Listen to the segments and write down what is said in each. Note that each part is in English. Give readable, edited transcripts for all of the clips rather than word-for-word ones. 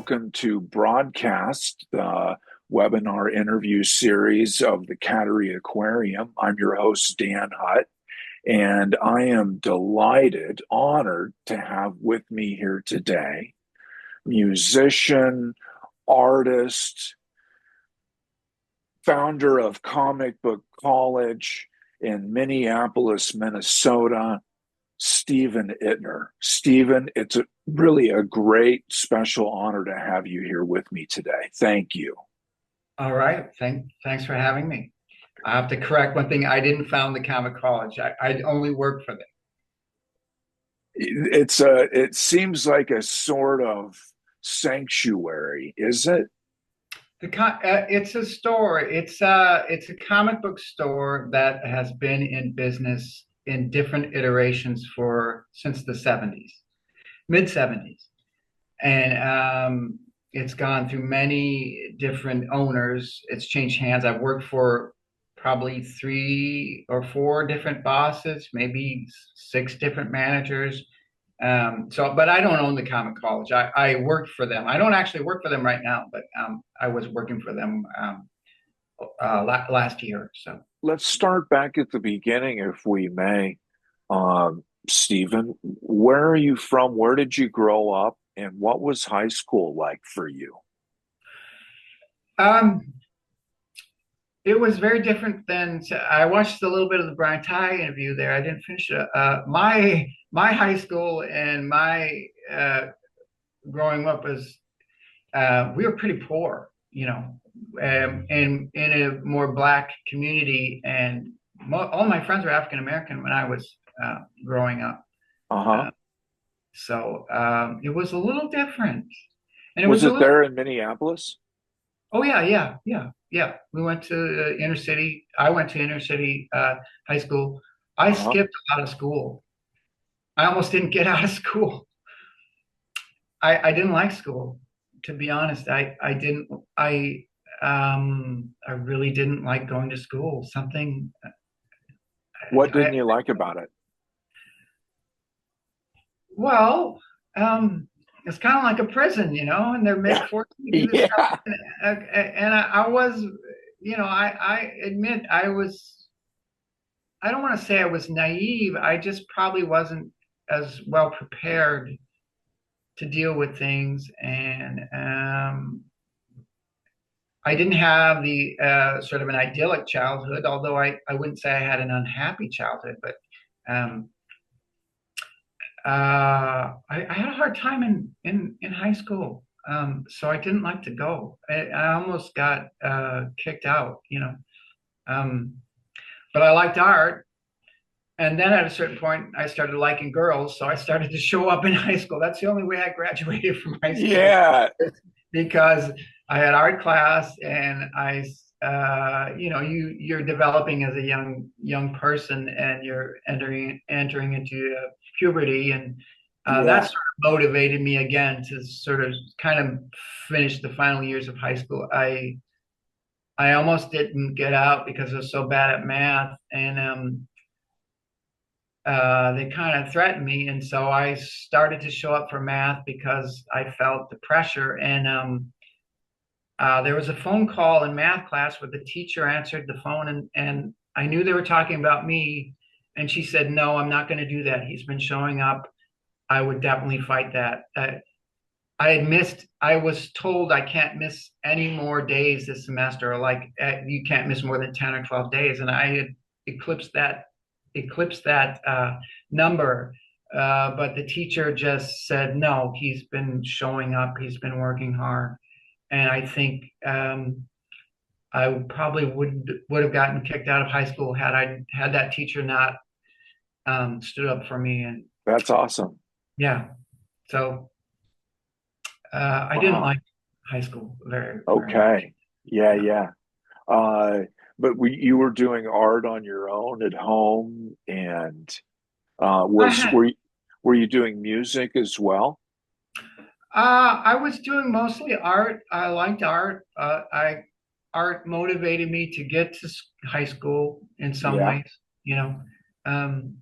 welcome to BroadCAST, the webinar interview series of the Cattery Aquarium. I'm your host, Dan Hutt, and I am delighted, honored to have with me here today musician, artist, founder of Comic Book College in Minneapolis, Minnesota, Stephen Ittner. Stephen, it's really a great special honor to have you here with me today. Thank you. All right. Thanks for having me. I have to correct one thing. I didn't found the Comic College. I only work for them. It seems like a sort of sanctuary, is it? It's a store. It's a comic book store that has been in business in different iterations for since the 70s, mid 70s. And it's gone through many different owners. It's changed hands. I've worked for probably 3 or 4 different bosses, maybe 6 different managers. But I don't own the Comic College. I worked for them. I don't actually work for them right now, but I was working for them last year. So Let's start back at the beginning, if we may. Stephen, where are you from? Where did you grow up? And what was high school like for you? um, it was very different than I watched a little bit of the Brian Ty interview there. I didn't finish it. My high school and my growing up was we were pretty poor, and in a more black community, and all my friends were African American when I was growing up. Uh-huh. Uh, it was a little different, and it Was was a it little. there in Minneapolis? Oh yeah. We went to inner city. I went to inner city high school. I Uh-huh. skipped a lot of school. I almost didn't get out of school. I didn't like school, to be honest. I didn't I really didn't like going to school. Something What didn't I you like about it? well, it's kind of like a prison, and forcing you to do this stuff. Yeah. And I was, I admit I don't want to say I was naive. I just probably wasn't as well prepared to deal with things. And I didn't have the sort of an idyllic childhood, although I wouldn't say I had an unhappy childhood, but um, I had a hard time in high school. So I didn't like to go. I almost got kicked out. Um, but I liked art. And then at a certain point, I started liking girls. So I started to show up in high school. That's the only way I graduated from high school Yeah. because I had art class and you're developing as a young person and you're entering into puberty. And that Yeah. sort of motivated me again to sort of kind of finish the final years of high school. I almost didn't get out because I was so bad at math. And they kind of threatened me, and so I started to show up for math because I felt the pressure. And there was a phone call in math class where the teacher answered the phone, and I knew they were talking about me. And she said, "No, I'm not going to do that. He's been showing up. I would definitely fight that." I was told I can't miss any more days this semester, or like you can't miss more than 10 or 12 days. And I had eclipsed that number. But the teacher just said, no, he's been showing up, he's been working hard. And I think I probably would have gotten kicked out of high school had that teacher not stood up for me. And That's awesome. yeah, so I didn't Wow. like high school very much. Okay. Yeah, Yeah. yeah. Uh, but you were doing art on your own at home, and I was had were you doing music as well? I was doing mostly art. I liked art. Art motivated me to get to high school in some Yeah. ways, you know. And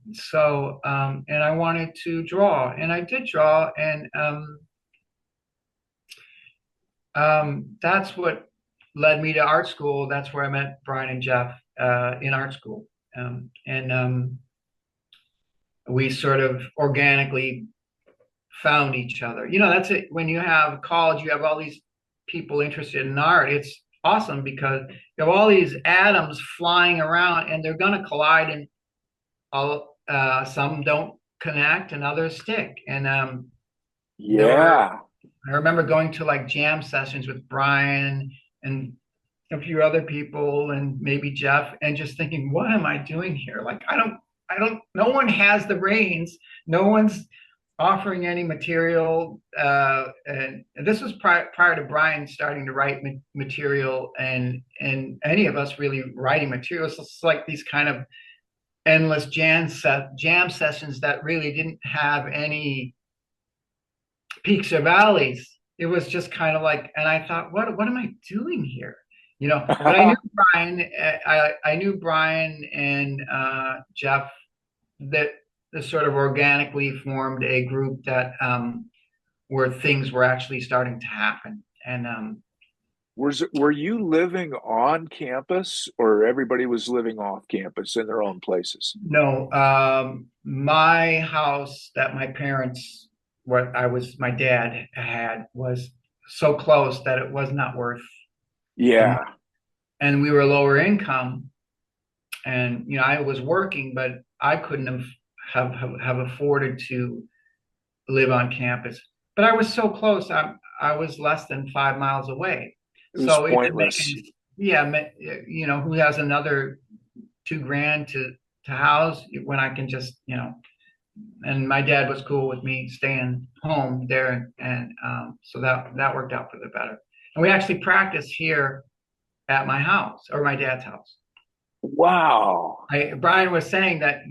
I wanted to draw, and I did draw, and That's what led me to art school. That's where I met Brian and Jeff in art school. And we sort of organically found each other. That's it. When you have college, you have all these people interested in art. It's awesome because you have all these atoms flying around and they're going to collide and some don't connect and others stick. And there were, Yeah. I remember going to like jam sessions with Brian and a few other people and maybe Jeff and just thinking, what am I doing here? Like, no one has the reins. No one's offering any material. And this was prior to Brian starting to write material and any of us really writing materials. It's like these kind of endless jam sessions that really didn't have any peaks or valleys. It was just kind of like, and I thought, what am I doing here? But I knew Brian. I knew Brian and Jeff that sort of organically formed a group that where things were actually starting to happen. And Were you living on campus or everybody was living off campus in their own places? no, my house that my parents, my dad had was so close that it was not worth the money. Yeah. And we were lower income, and I was working, but I couldn't have afforded to live on campus. But I was so close. I was less than 5 miles away, It was so it didn't make pointless. any. Yeah, who has another 2 grand to house when I can just. And my dad was cool with me staying home there, and so that worked out for the better. And we actually practiced here at my house or my dad's house. Wow. Brian was saying that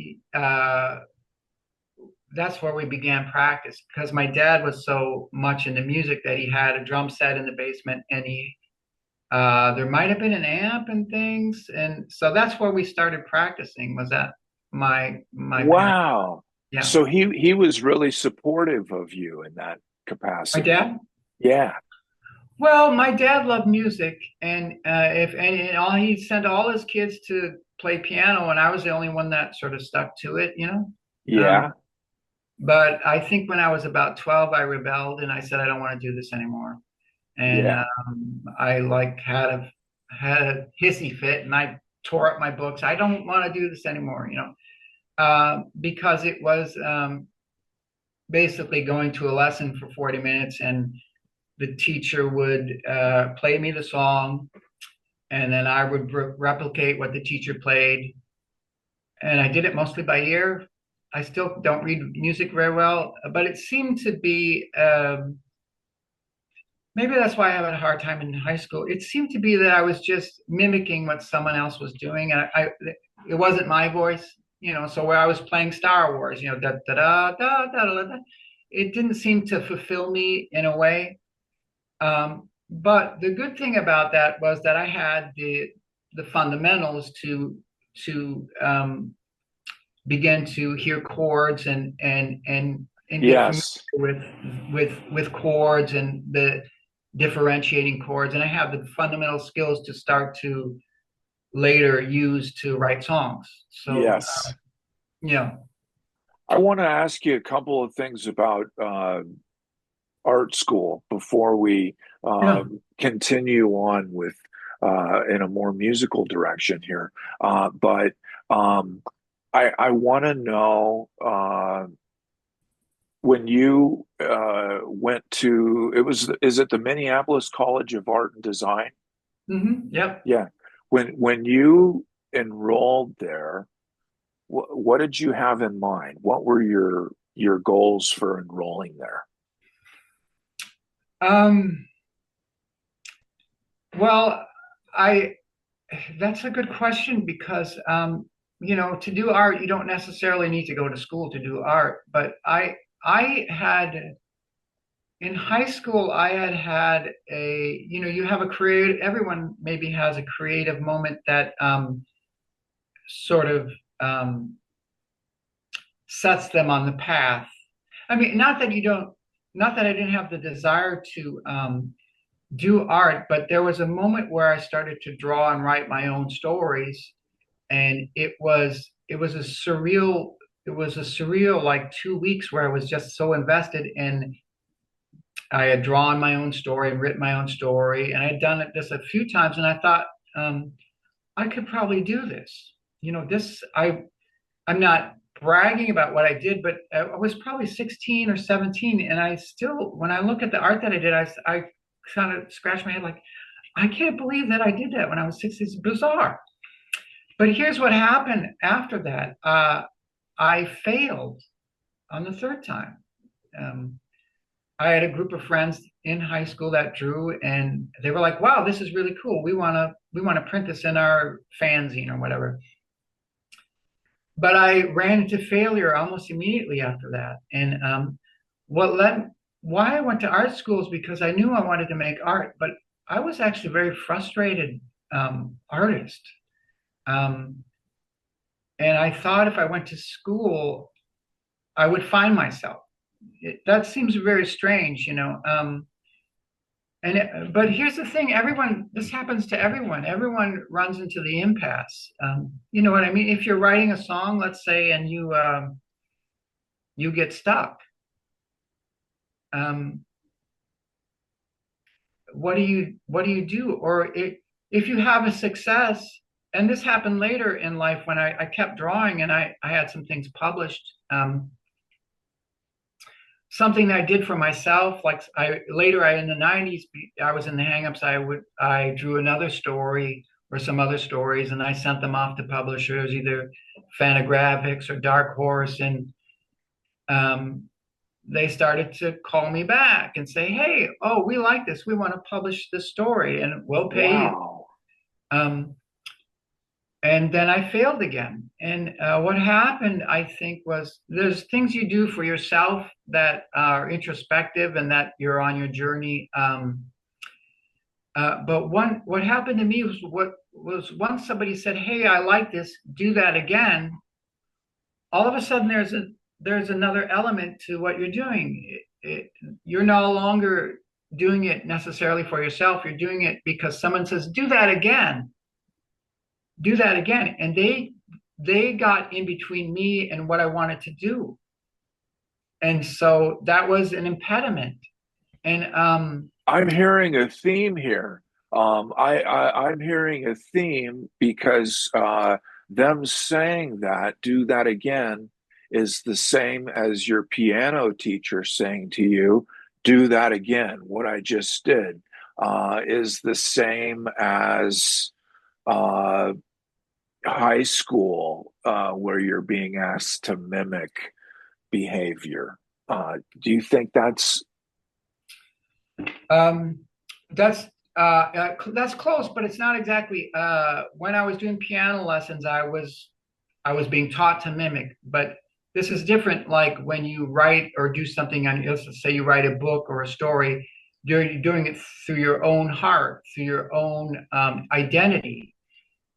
that's where we began practice because my dad was so much into music that he had a drum set in the basement and he there might have been an amp and things, and so that's where we started practicing was at my parents. Wow. Yeah, So he was really supportive of you in that my capacity. dad. Yeah. Well, my dad loved music, and if and all he sent all his kids to play piano, and I was the only one that sort of stuck to it. Yeah. Um, but I think when I was about 12, I rebelled and I said I don't want to do this anymore. And Yeah. I like had a hissy fit, and I tore up my books. I don't want to do this anymore. Because it was basically going to a lesson for 40 minutes, and the teacher would play me the song, and then I would replicate what the teacher played. And I did it mostly by ear. I still don't read music very well, but it seemed to be maybe that's why I had a hard time in high school. It seemed to be that I was just mimicking what someone else was doing, and it wasn't my voice. So where I was playing Star Wars, da da da da da da, da it didn't seem to fulfill me in a way. But the good thing about that was that I had the fundamentals to begin to hear chords and get familiar Yes. with chords and the differentiating chords, and I have the fundamental skills to start to later use to write songs. So Yes. you know, I want to ask you a couple of things about art school before we yeah. continue on with in a more musical direction here. But um, I want to know when you went to is it the Minneapolis College of Art and Design? Yep. Yeah. When you enrolled there, what did you have in mind? What were your goals for enrolling there? Um, well, I that's a good question because to do art, you don't necessarily need to go to school to do art. But I had in high school, I had you have a creative, everyone maybe has a creative moment that sort of um, sets them on the path. I mean, not that I didn't have the desire to do art, but there was a moment where I started to draw and write my own stories, and it was a surreal like 2 weeks where I was just so invested in. I had drawn my own story and written my own story, and I had done this a few times, and I thought, um, I could probably do this. This I'm not bragging about what I did, but I was probably 16 or 17, and I still, when I look at the art that I did, I kind of scratch my head like, I can't believe that I did that when I was 16. It's bizarre. But here's what happened after that. I failed on the third time. Um, I had a group of friends in high school that drew, and they were like, "Wow, this is really cool. We want to print this in our fanzine or whatever." But I ran into failure almost immediately after that. And what led why I went to art school is because I knew I wanted to make art, but I was actually a very frustrated artist. Um, and I thought if I went to school, I would find myself. That seems very strange. But here's the thing: this happens to everyone. Everyone runs into the impasse. You know what I mean? If you're writing a song, let's say, and you get stuck, um, what do you do? Or if you have a success, and this happened later in life when I kept drawing and I had some things published. Something that I did for myself, like I in the 90s, I was in the hangups. I drew another story or some other stories, and I sent them off to publishers, either Fantagraphics or Dark Horse, and um, they started to call me back and say, "Hey, oh, we like this. We want to publish this story, and we'll pay you." Wow. Um, and then I failed again. And what happened, I think, was there's things you do for yourself that are introspective and that you're on your journey. But what happened to me was once somebody said, "Hey, I like this. Do that again." All of a sudden, there's another element to what you're doing. You're no longer doing it necessarily for yourself. You're doing it because someone says, "Do that again." Do that again. And they got in between me and what I wanted to do. And so that was an impediment. And I'm hearing a theme here. I'm hearing a theme because them saying that, do that again, is the same as your piano teacher saying to you, do that again. What I just did is the same as uh, high school where you're being asked to mimic behavior. Do you think that's um, that's that's close, but it's not exactly. When I was doing piano lessons, I was being taught to mimic, but this is different. Like when you write or do something on, let's say you write a book or a story, you're doing it through your own heart, through your own identity,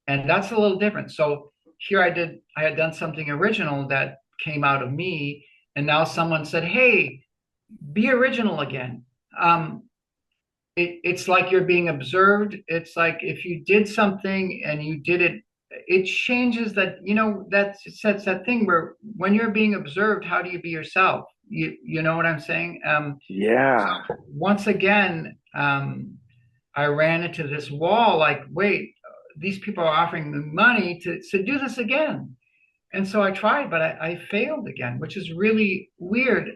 and that's a little different. So here I had done something original that came out of me, and now someone said, "Hey, be original again." Um, it's like you're being observed. It's like if you did something and you did it, it changes that, that's that thing where when you're being observed, how do you be yourself? You know what I'm saying? yeah. Once again, I ran into this wall like, wait, these people are offering me money to do this again. And so I tried, but I failed again, which is really weird.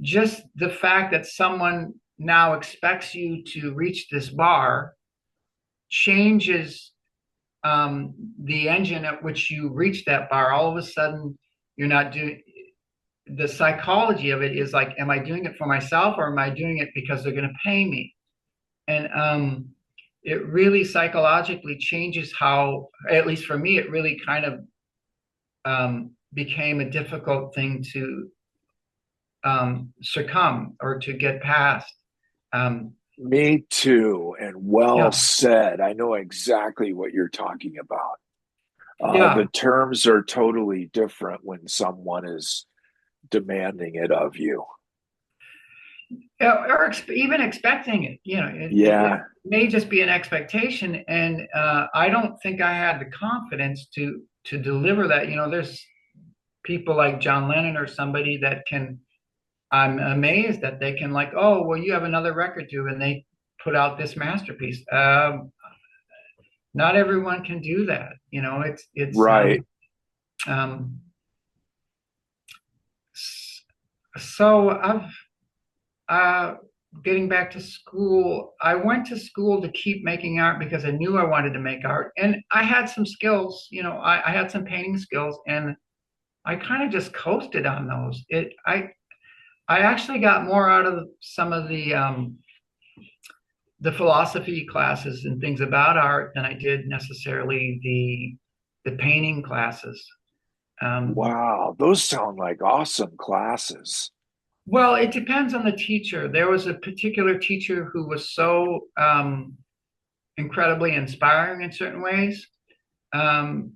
Just the fact that someone now expects you to reach this bar changes the engine at which you reach that bar. All of a sudden, you're not doing the psychology of it is like, am I doing it for myself or am I doing it because they're going to pay me? And it really psychologically changes how, at least for me, it really kind of became a difficult thing to succumb or to get past. Um, Me too, and well yeah, said. I know exactly what you're talking about. The yeah. terms are totally different when someone is demanding it of you. even expecting it. It Yeah. may just be an expectation, and I don't think I had the confidence to deliver that. There's people like John Lennon or somebody that can. I'm amazed that they can like, oh, well, you have another record due, and they put out this masterpiece. Not everyone can do that. It's Right. um, so I've uh, getting back to school. I went to school to keep making art because I knew I wanted to make art, and I had some skills. I had some painting skills, and I kind of just coasted on those. I actually got more out of some of the philosophy classes and things about art than I did necessarily the painting classes. Um, Wow. Those sound like awesome classes. well, it depends on the teacher. There was a particular teacher who was so incredibly inspiring in certain ways. Um,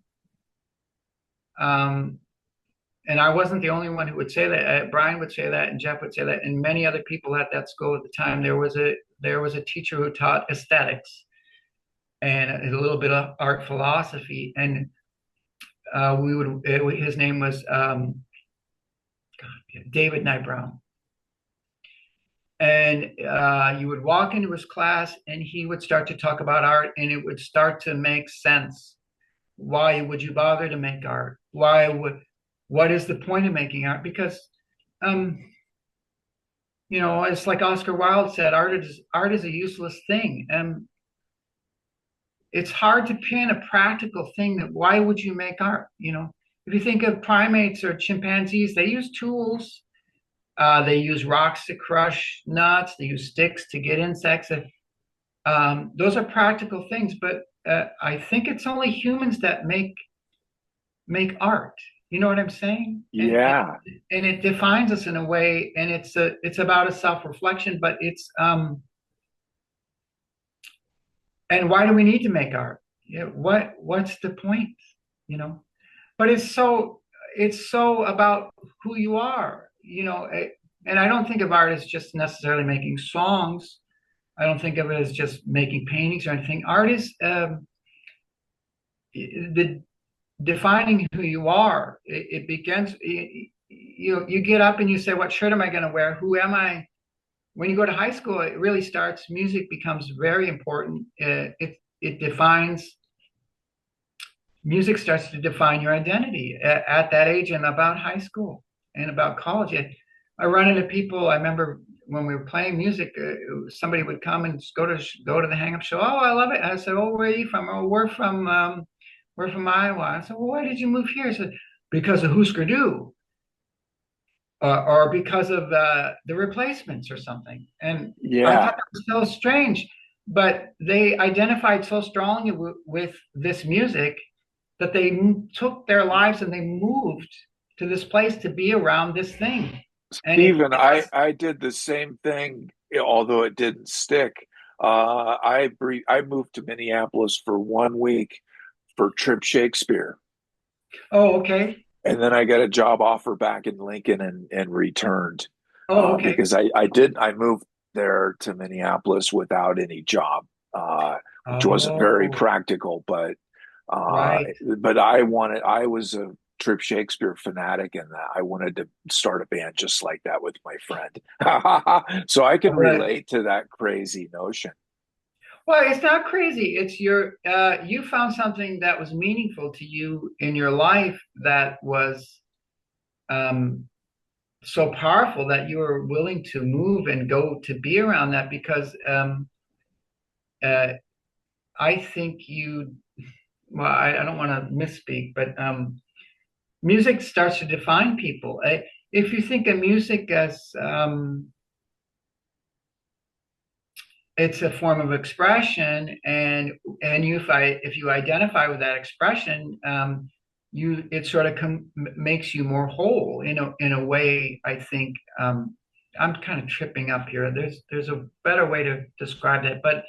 um, and I wasn't the only one who would say that. Brian would say that, and Jeff would say that, and many other people at that school at the time. There was a teacher who taught aesthetics and a little bit of art philosophy, and his name was David Knight Brown. And you would walk into his class, and he would start to talk about art, and it would start to make sense. Why would you bother to make art? What is the point of making art? Because um, it's like Oscar Wilde said, art is a useless thing. And it's hard to pin a practical thing that why would you make art? If you think of primates or chimpanzees, they use tools. They use rocks to crush nuts. They use sticks to get insects. Those are practical things, but I think it's only humans that make art. You know what I'm saying? Yeah. And it defines us in a way, and it's about a self-reflection, but it's and why do we need to make art? What's the point? You know? But it's so about who you are. And I don't think of art as just necessarily making songs. I don't think of it as just making paintings or anything. Art is the defining who you are. It begins. You get up and you say, "What shirt am I going to wear? Who am I?" When you go to high school, it really starts. Music becomes very important. It defines. Music starts to define your identity at that age and about high school and about college. I run into people. I remember when we were playing music, somebody would come and just go to the hang up show. Oh, I love it. I said, "Oh, where are you from?" "Oh, we're from Iowa." I said, "Well, why did you move here?" I said, "Because of Husker Du, or because of the Replacements or something." And I Yeah. thought that was so strange, but they identified so strongly with this music that they took their lives and they moved to this place to be around this thing. And Stephen, I did the same thing, although it didn't stick. I moved to Minneapolis for 1 week for Trip Shakespeare, oh, okay. and then I got a job offer back in Lincoln and returned Oh, okay. because I moved there to Minneapolis without any job, which wasn't very Oh, practical, uh, right. but I was a Trip Shakespeare fanatic, and I wanted to start a band just like that with my friend. So I can Well, relate to that crazy notion. it's not crazy. You found something that was meaningful to you in your life that was um, so powerful that you were willing to move and go to be around that because uh, I think well, I don't want to misspeak, but music starts to define people. If you think of music as it's a form of expression, and if you identify with that expression, it sort of makes you more whole in a way. I think I'm kind of tripping up here. There's a better way to describe that, but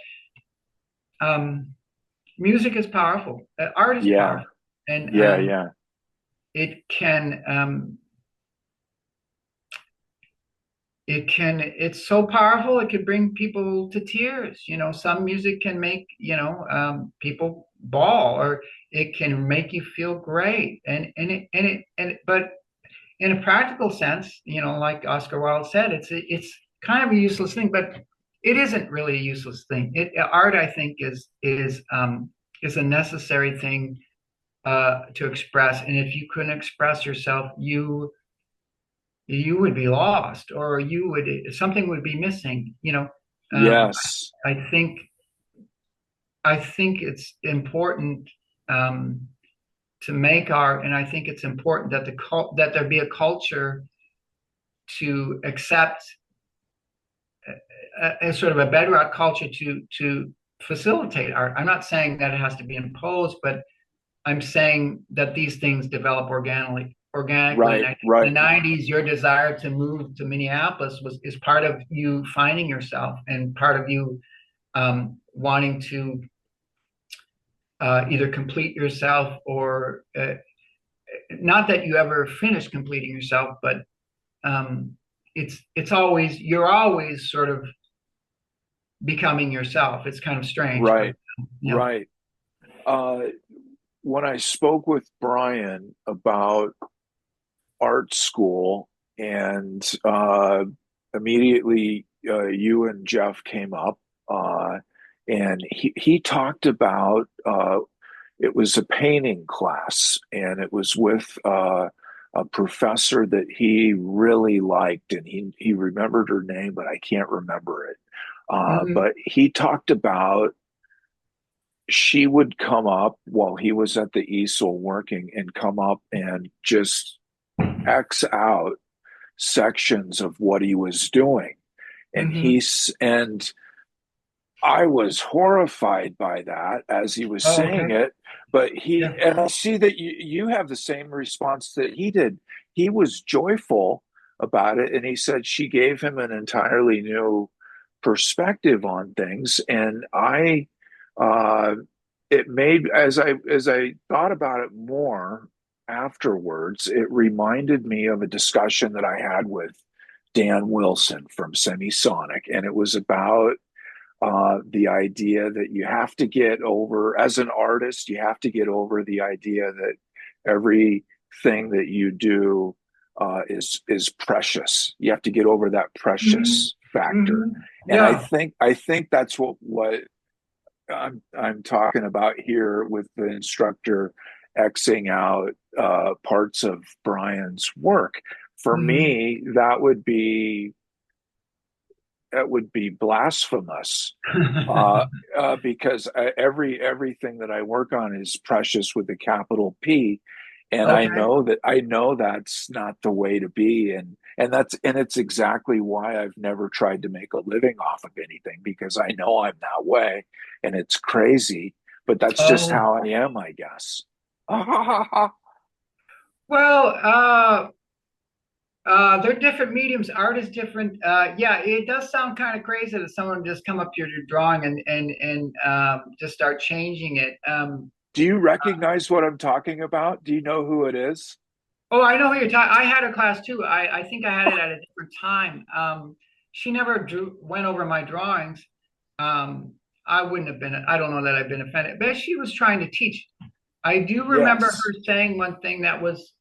um, music is powerful. Art is Yeah, powerful, and yeah, yeah. it can it's so powerful. It could bring people to tears. Some music can make, people bawl, or it can make you feel great. But in a practical sense, like Oscar Wilde said, it's kind of a useless thing, but it isn't really a useless thing. Art, I think, is a necessary thing to express. And if you couldn't express yourself, you would be lost, or something would be missing. Um, Yes. I think I think it's important um, to make art, and I think it's important that that there be a culture to accept a sort of a bedrock culture to facilitate art. I'm not saying that it has to be imposed, but I'm saying that these things develop organically. And Right. I think in Right. the '90s, your desire to move to Minneapolis is part of you finding yourself, and part of you wanting to either complete yourself, or not that you ever finish completing yourself, but um, you're always sort of becoming yourself. It's kind of strange, but Right. you know. Right. Uh, when I spoke with Brian about art school, and immediately you and Jeff came up, and he talked about it was a painting class, and it was with a professor that he really liked, and he remembered her name, but I can't remember it. Mhm, But he talked about she would come up while he was at the easel working, and come up and just X out sections of what he was doing. And mhm. I was horrified by that as he was Oh, saying okay. it. But Yeah. and I see that you have the same response that he did. He was joyful about it, and he said she gave him an entirely new perspective on things. And uh, it made, as I thought about it more afterwards, it reminded me of a discussion that I had with Dan Wilson from Semisonic, and it was about the idea that you have to get over, as an artist, you have to get over the idea that everything that you do is precious. You have to get over that Mhm, precious factor, mhm. and I Yeah. think I think that's what I'm talking about here with the instructor Xing out parts of Brian's work. For Mhm. me, that would be blasphemous, because everything that I work on is precious with a capital P, and Okay. I know that's not the way to be, and it's exactly why I've never tried to make a living off of anything, because I know I'm that way, and it's crazy, but that's just Oh, how I am, I guess. well, they're different mediums. Art is different. Yeah, it does sound kind of crazy that someone just come up to your drawing and just start changing it. Do you recognize what I'm talking about? Do you know who it is? Oh, I know who you're talking. I had a class too. I think I had it at a different time. She never went over my drawings. Um, I wouldn't have been. I don't know that I've been offended, but she was trying to teach. I do remember her Yes. saying one thing that was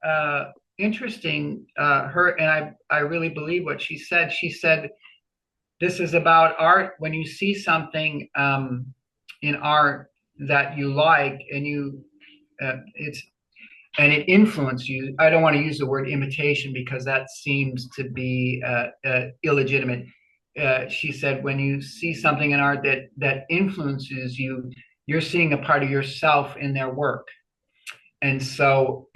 interesting. I really believe what she said. She said, "This is about art. When you see something in art that you like, and it's and it influences you." I don't want to use the word imitation because that seems to be illegitimate. She said, when you see something in art that influences you, you're seeing a part of yourself in their work. And so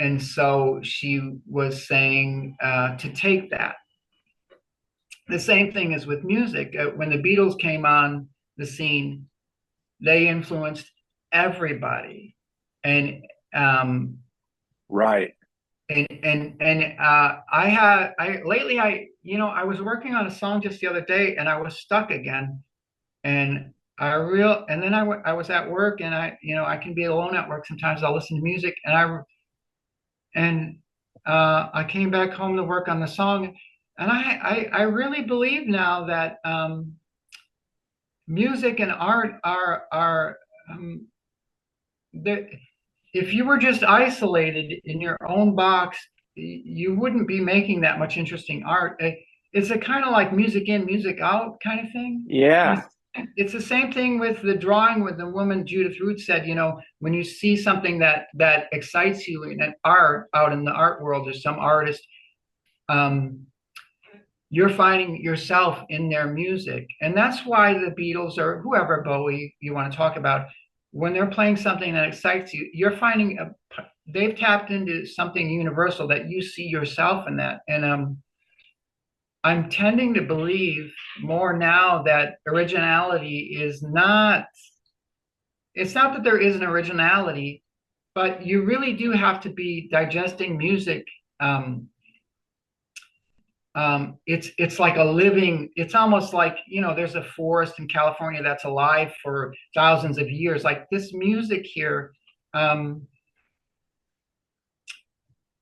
she was saying to take that. The same thing is with music. When the Beatles came on the scene, they influenced everybody. And um, Right. I lately I was working on a song just the other day, and I was stuck again. And and then I was at work, and I can be alone at work. Sometimes I'll listen to music, and I came back home to work on the song, And I really believe now that music and art are there. If you were just isolated in your own box, you wouldn't be making that much interesting art. It's a kind of like music in, music out kind of thing. And Yeah. it's the same thing with the drawing with the woman Judith Root said, when you see something that excites you in an art out in the art world, there's some artist, um, you're finding yourself in their music. And that's why the Beatles or whoever, Bowie, you want to talk about, when they're playing something that excites you, you're finding they've tapped into something universal that you see yourself in that. And I'm tending to believe more now that originality is not, it's not that there is an originality, but you really do have to be digesting music. Um, it's like a living, it's almost like, there's a forest in California that's alive for thousands of years. Like this music here, um,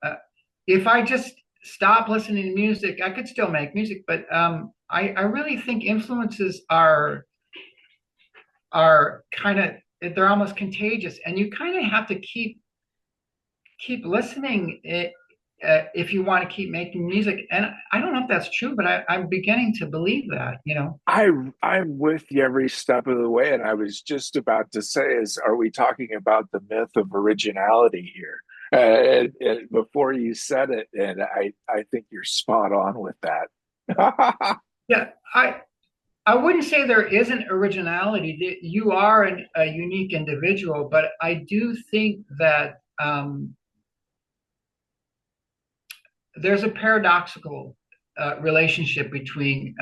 uh, if I just stop listening to music, I could still make music, but I really think influences are kind of, they're almost contagious, and you kind of have to keep listening if you want to keep making music. And I don't know if that's true, but I'm beginning to believe that. I I'm with you every step of the way, and I was just about to say, are we talking about the myth of originality here? Before you said it, and I think you're spot on with that. Yeah, I wouldn't say there isn't originality. You are a unique individual, but I do think that there's a paradoxical relationship between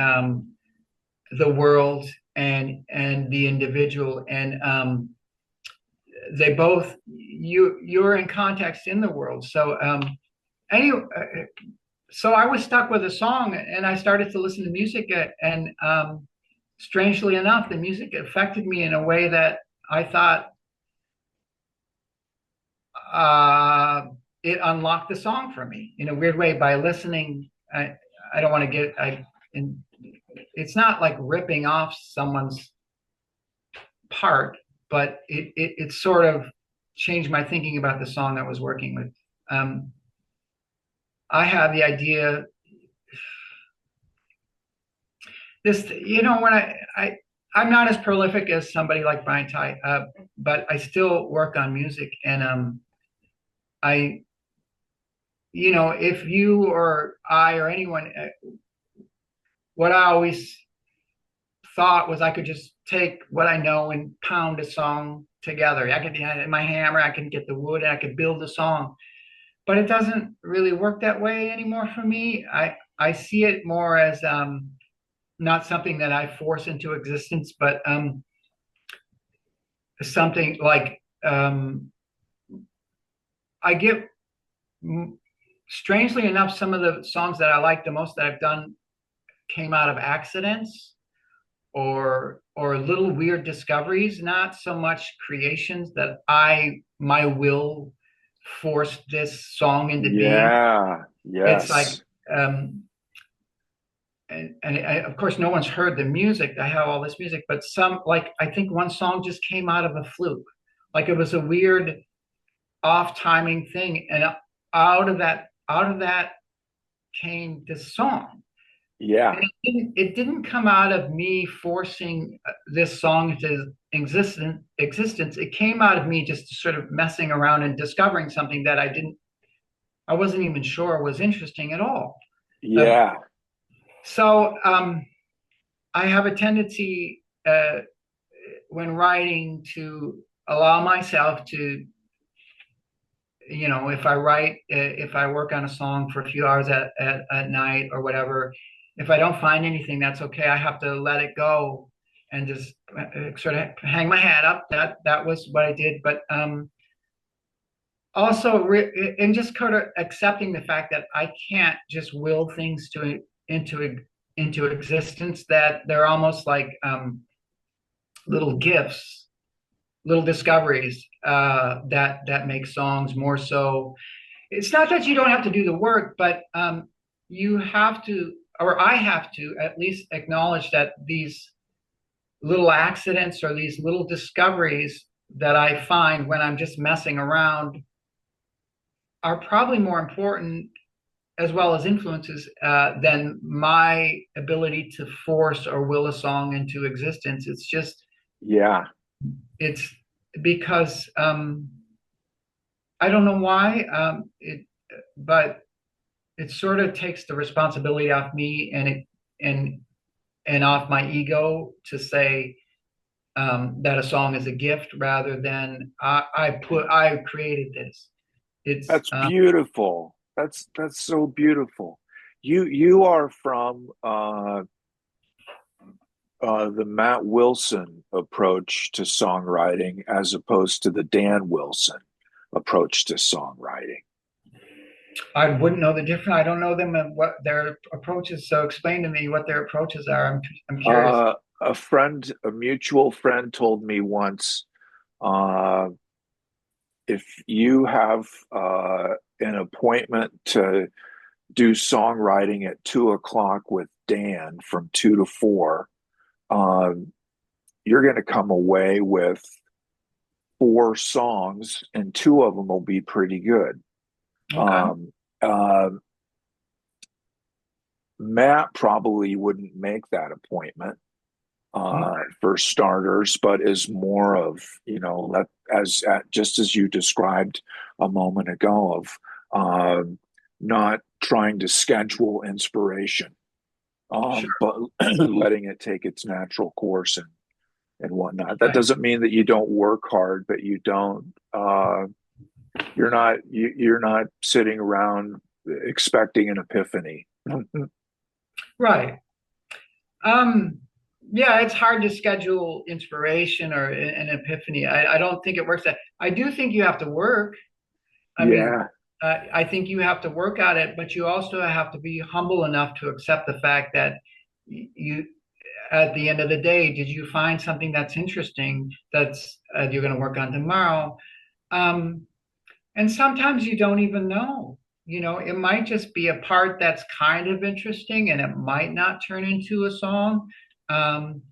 the world and the individual, and they both you're in context in the world. So anyway, so I was stuck with a song, and I started to listen to music, and strangely enough, the music affected me in a way that I thought uh, it unlocked the song for me in a weird way by listening. I don't want to get and it's not like ripping off someone's part, but it sort of changed my thinking about the song I was working with. I have the idea this, when I'm not as prolific as somebody like Brian Ty, but I still work on music, and I, if you or I or anyone, what I always thought was I could just take what I know and pound a song together. I could in my hammer, I can get the wood, and I could build a song. But it doesn't really work that way anymore for me. I see it more as not something that I force into existence, but something like I get, strangely enough, some of the songs that I like the most that I've done came out of accidents or little weird discoveries, not so much creations that my will forced this song into being. Yeah, It's like yes. of course no one's heard the music. I have all this music, but like I think one song just came out of a fluke, like it was a weird off timing thing, and out of that came this song. Yeah, And it didn't come out of me forcing this song into existence. It came out of me just sort of messing around and discovering something that I wasn't even sure was interesting at all. Uh, yeah, so I have a tendency when writing to allow myself to, if I work on a song for a few hours at night or whatever, if I don't find anything, that's okay. I have to let it go and just sort of hang my hat up. That was what I did. But also, and just kind of accepting the fact that I can't just will things into existence, that they're almost like little gifts, little discoveries that make songs more so. It's not that you don't have to do the work, but you have to. or I have to at least acknowledge that these little accidents or these little discoveries that I find when I'm just messing around are probably more important as well as influences than my ability to force or will a song into existence. It's just, Yeah. it's because I don't know why, but it sort of takes the responsibility off me and and off my ego to say that a song is a gift rather than I created this. It's That's beautiful. That's so beautiful. You are from the Matt Wilson approach to songwriting as opposed to the Dan Wilson approach to songwriting. I wouldn't know the difference. I don't know them and what their approaches. So explain to me what their approaches are. I'm curious. A friend, a mutual friend, told me once, uh, if you have an appointment to do songwriting at 2 o'clock with Dan from 2 to 4, um, you're going to come away with 4 songs, and two of them will be pretty good. Okay. Um, uh, Matt probably wouldn't make that appointment for starters, but is more of, as just as you described a moment ago, of not trying to schedule inspiration, Sure. but letting it take its natural course and whatnot. That Right. doesn't mean that you don't work hard, but you don't. You're not sitting around expecting an epiphany. Right. Um, yeah, it's hard to schedule inspiration or an epiphany. I don't think it works that. I do think you have to work. I mean, Yeah, I think you have to work at it, but you also have to be humble enough to accept the fact that you, at the end of the day, did you find something that's interesting that's you're going to work on tomorrow? Um, and sometimes you don't even know. You know, it might just be a part that's kind of interesting and it might not turn into a song. Um,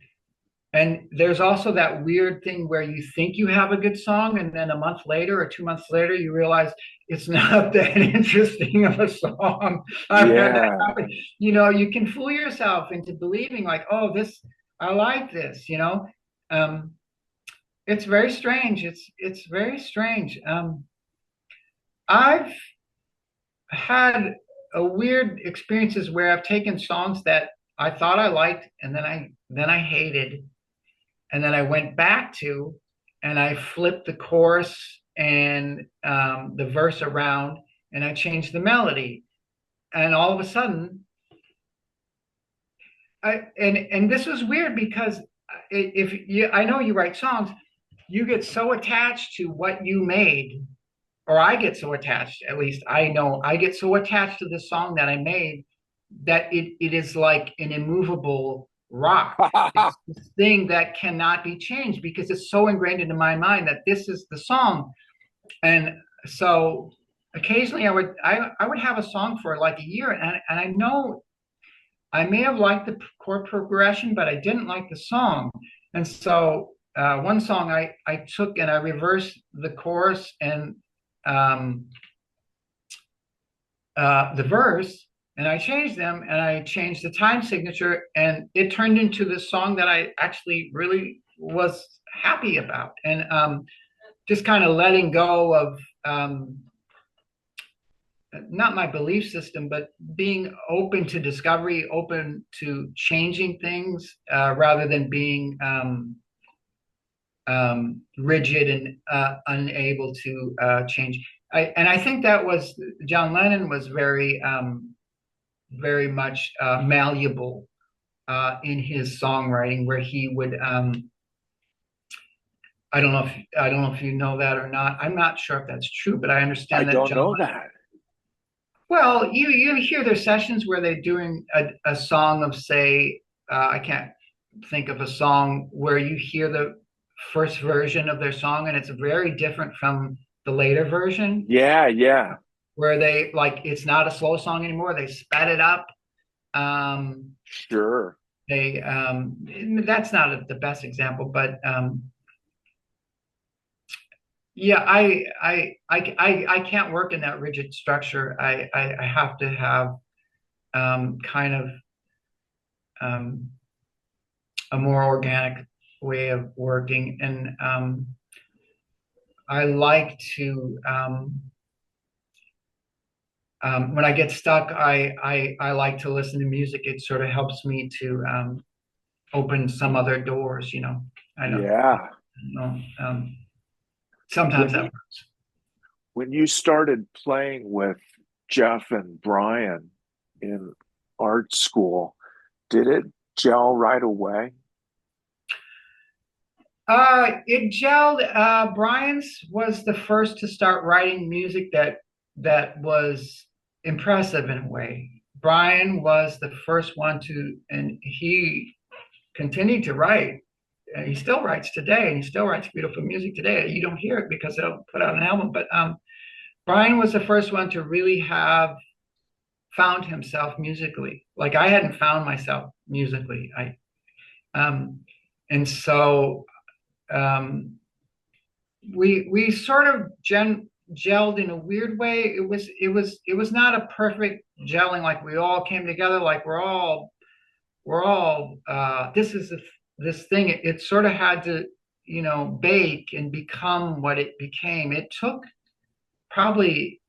and there's also that weird thing where you think you have a good song, and then a month later or 2 months later, you realize it's not that interesting of a song. I've had that yeah. happen. You know, you can fool yourself into believing, like, oh, this, I like this, you know. Um, it's very strange. It's very strange. I've had a weird experiences where I've taken songs that I thought I liked and then I hated and then I went back to and I flipped the chorus and the verse around and I changed the melody and all of a sudden and this was weird because if you I know you write songs, you get so attached to what you made, or I get so attached, at least I know I get so attached to the song that I made that it is like an immovable rock. It's this thing that cannot be changed because it's so ingrained into my mind that this is the song. And so occasionally I would have a song for like a year and I know I may have liked the chord progression, but I didn't like the song. And so one song I took and I reversed the chorus and um, the verse, and I changed them, and I changed the time signature, and it turned into this song that I actually really was happy about, and just kind of letting go of not my belief system, but being open to discovery, open to changing things, rather than being rigid and unable to change. And I think that was John Lennon was very much malleable in his songwriting, where he would. I don't know if you know that or not. I'm not sure if that's true, but I I understand that don't John. know that. Well, you hear their sessions where they're doing a song of, say, I can't think of a song where you hear the first version of their song and it's very different from the later version, Yeah, yeah. where they like it's not a slow song anymore. They sped it up. Um, Sure. they that's not the best example, but yeah, I can't work in that rigid structure. I have to have kind of um, a more organic way of working, and I like to when I get stuck, I like to listen to music. It sort of helps me to open some other doors. I don't Yeah. know. Sometimes When that you works. when you started playing with Jeff and Brian in art school, did it gel right away? It gelled. Brian's was the first to start writing music that was impressive in a way. Brian was the first one to, and he continued to write. And he still writes today, and he still writes beautiful music today. You don't hear it because they don't put out an album, but Brian was the first one to really have found himself musically. Like I hadn't found myself musically. I and so um, we sort of gelled in a weird way. It was not a perfect gelling, like we all came together, like we're all this is this thing. It sort of had to bake and become what it became. It took probably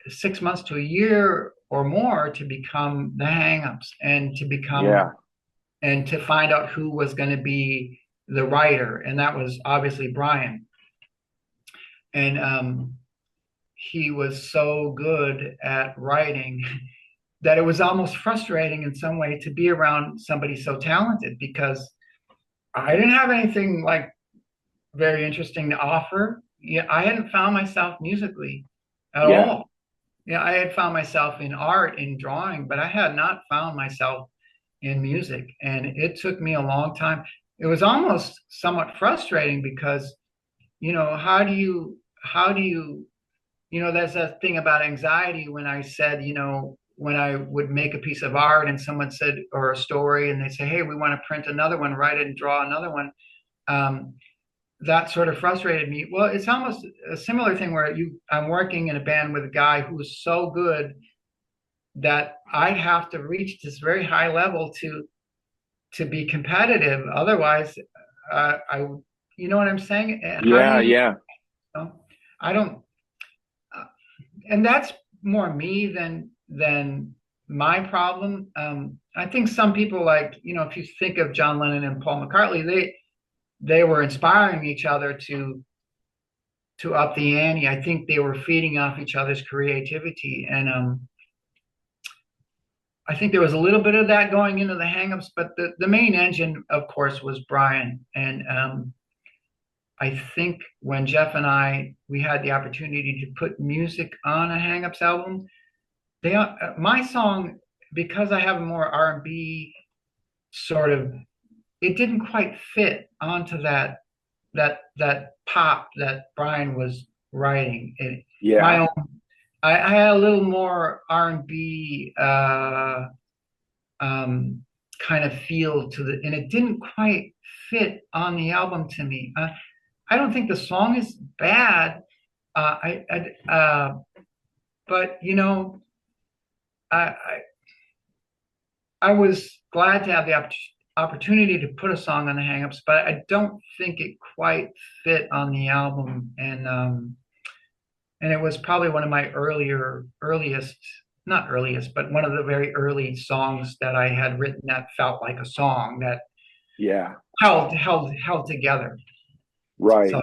6 months to a year or more to become the hangups and to Yeah. become and to find out who was going to be the writer, and that was obviously Brian. And he was so good at writing that it was almost frustrating in some way to be around somebody so talented, because I didn't have anything like very interesting to offer. Yeah, I hadn't found myself musically at Yeah. all. Yeah, I had found myself in art, in drawing, but I had not found myself in music. And it took me a long time. It was almost somewhat frustrating because, there's that thing about anxiety when I said, when I would make a piece of art and someone said, or a story, and they say, hey, we want to print another one, write it and draw another one. Um, that sort of frustrated me. Well, it's almost a similar thing where I'm working in a band with a guy who is so good that I'd have to reach this very high level to be competitive. Otherwise, I, you know what I'm saying? How do Yeah. you? Yeah. know, I don't, and that's more me than my problem. I think some people, like, if you think of John Lennon and Paul McCartney, they were inspiring each other to up the ante. I think they were feeding off each other's creativity, and I think there was a little bit of that going into the hangups, but the main engine, of course, was Brian. And I think when Jeff and we had the opportunity to put music on a hangups album, my song, because I have a more R&B sort of, it didn't quite fit onto that pop that Brian was writing. My Yeah. own, I had a little more R&B kind of feel to and it didn't quite fit on the album to me. I don't think the song is bad. But I, I was glad to have the opportunity to put a song on the hangups, but I don't think it quite fit on the album. And it was probably one of my earliest, not earliest, but one of the very early songs that I had written that felt like a song that Yeah. held together. So Right.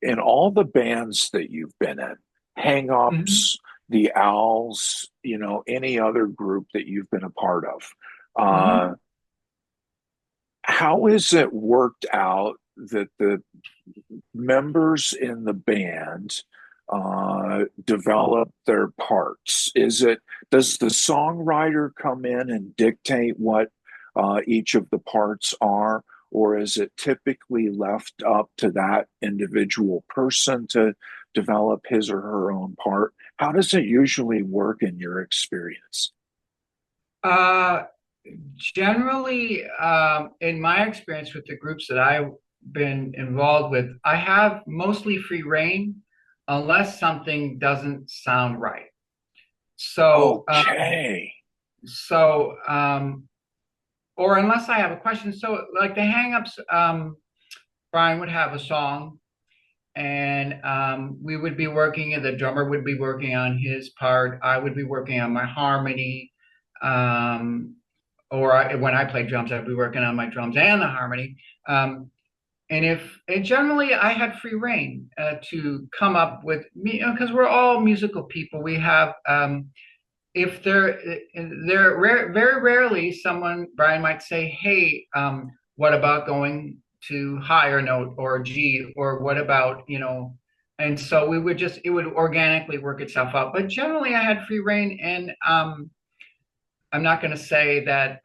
In all the bands that you've been in, Hang mhm, Ups, the Owls, any other group that you've been a part of, mhm. how is it worked out that the members in the band develop their parts? Does the songwriter come in and dictate what each of the parts are, or is it typically left up to that individual person to develop his or her own part? How does it usually work in your experience? Uh, Generally, in my experience with the groups that I've been involved with, I have mostly free reign unless something doesn't sound right. So, Okay. so, or unless I have a question. So, like the hang-ups, Brian would have a song, and we would be working, and the drummer would be working on his part. I would be working on my harmony. Um, when I play drums, I'd be working on my drums and the harmony. Um, and generally I had free reign to come up with me because we're all musical people. We have if very rarely someone Brian might say, "Hey, what about going to higher note or G or what about And so we would just it would organically work itself out. But generally, I had free reign, and I'm not going to say that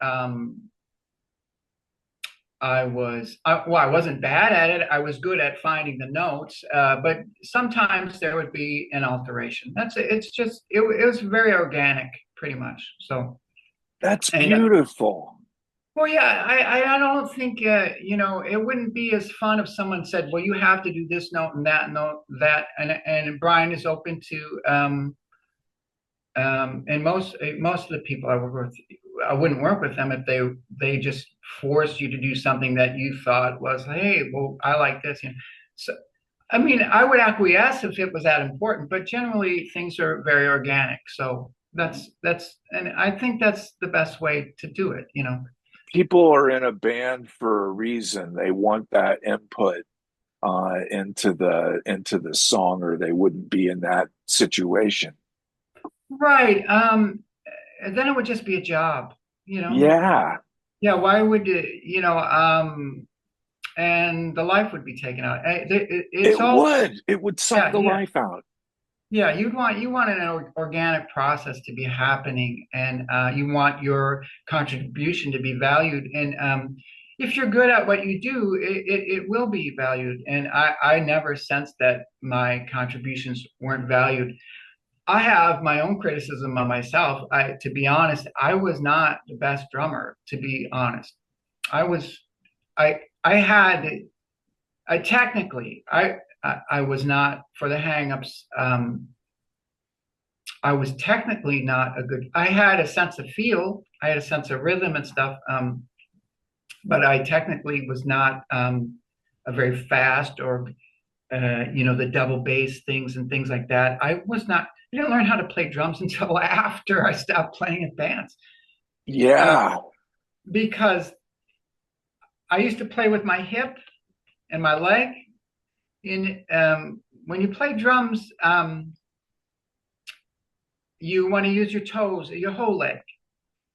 I wasn't bad at it. I was good at finding the notes, but sometimes there would be an alteration. It was very organic, pretty much. So, That's and beautiful. well, yeah, I don't think it wouldn't be as fun if someone said, well, you have to do this note and that note, that, and Brian is open to and most of the people I work with, I wouldn't work with them if they just forced you to do something that you thought was, hey, well, I like this. So, I mean, I would acquiesce if it was that important, but generally things are very organic. So and I think that's the best way to do it. People are in a band for a reason. They want that input into the song, or they wouldn't be in that situation. Right. And then it would just be a job. Yeah, Yeah. Why would and the life would be taken out. It's it all, would. It would suck yeah, the yeah, life out. yeah. You want an organic process to be happening, and you want your contribution to be valued. And if you're good at what you do, it will be valued. And I never sensed that my contributions weren't valued. I have my own criticism of myself. To be honest, I was not the best drummer. To be honest, I was. I had I technically, I was not for the hangups. I was technically not a good. I had a sense of feel. I had a sense of rhythm and stuff. But I technically was not a very fast or the double bass things and things like that. I was not. I didn't learn how to play drums until after I stopped playing in bands. Uh, Yeah, because I used to play with my hip and my leg. In When you play drums, you want to use your toes, your whole leg.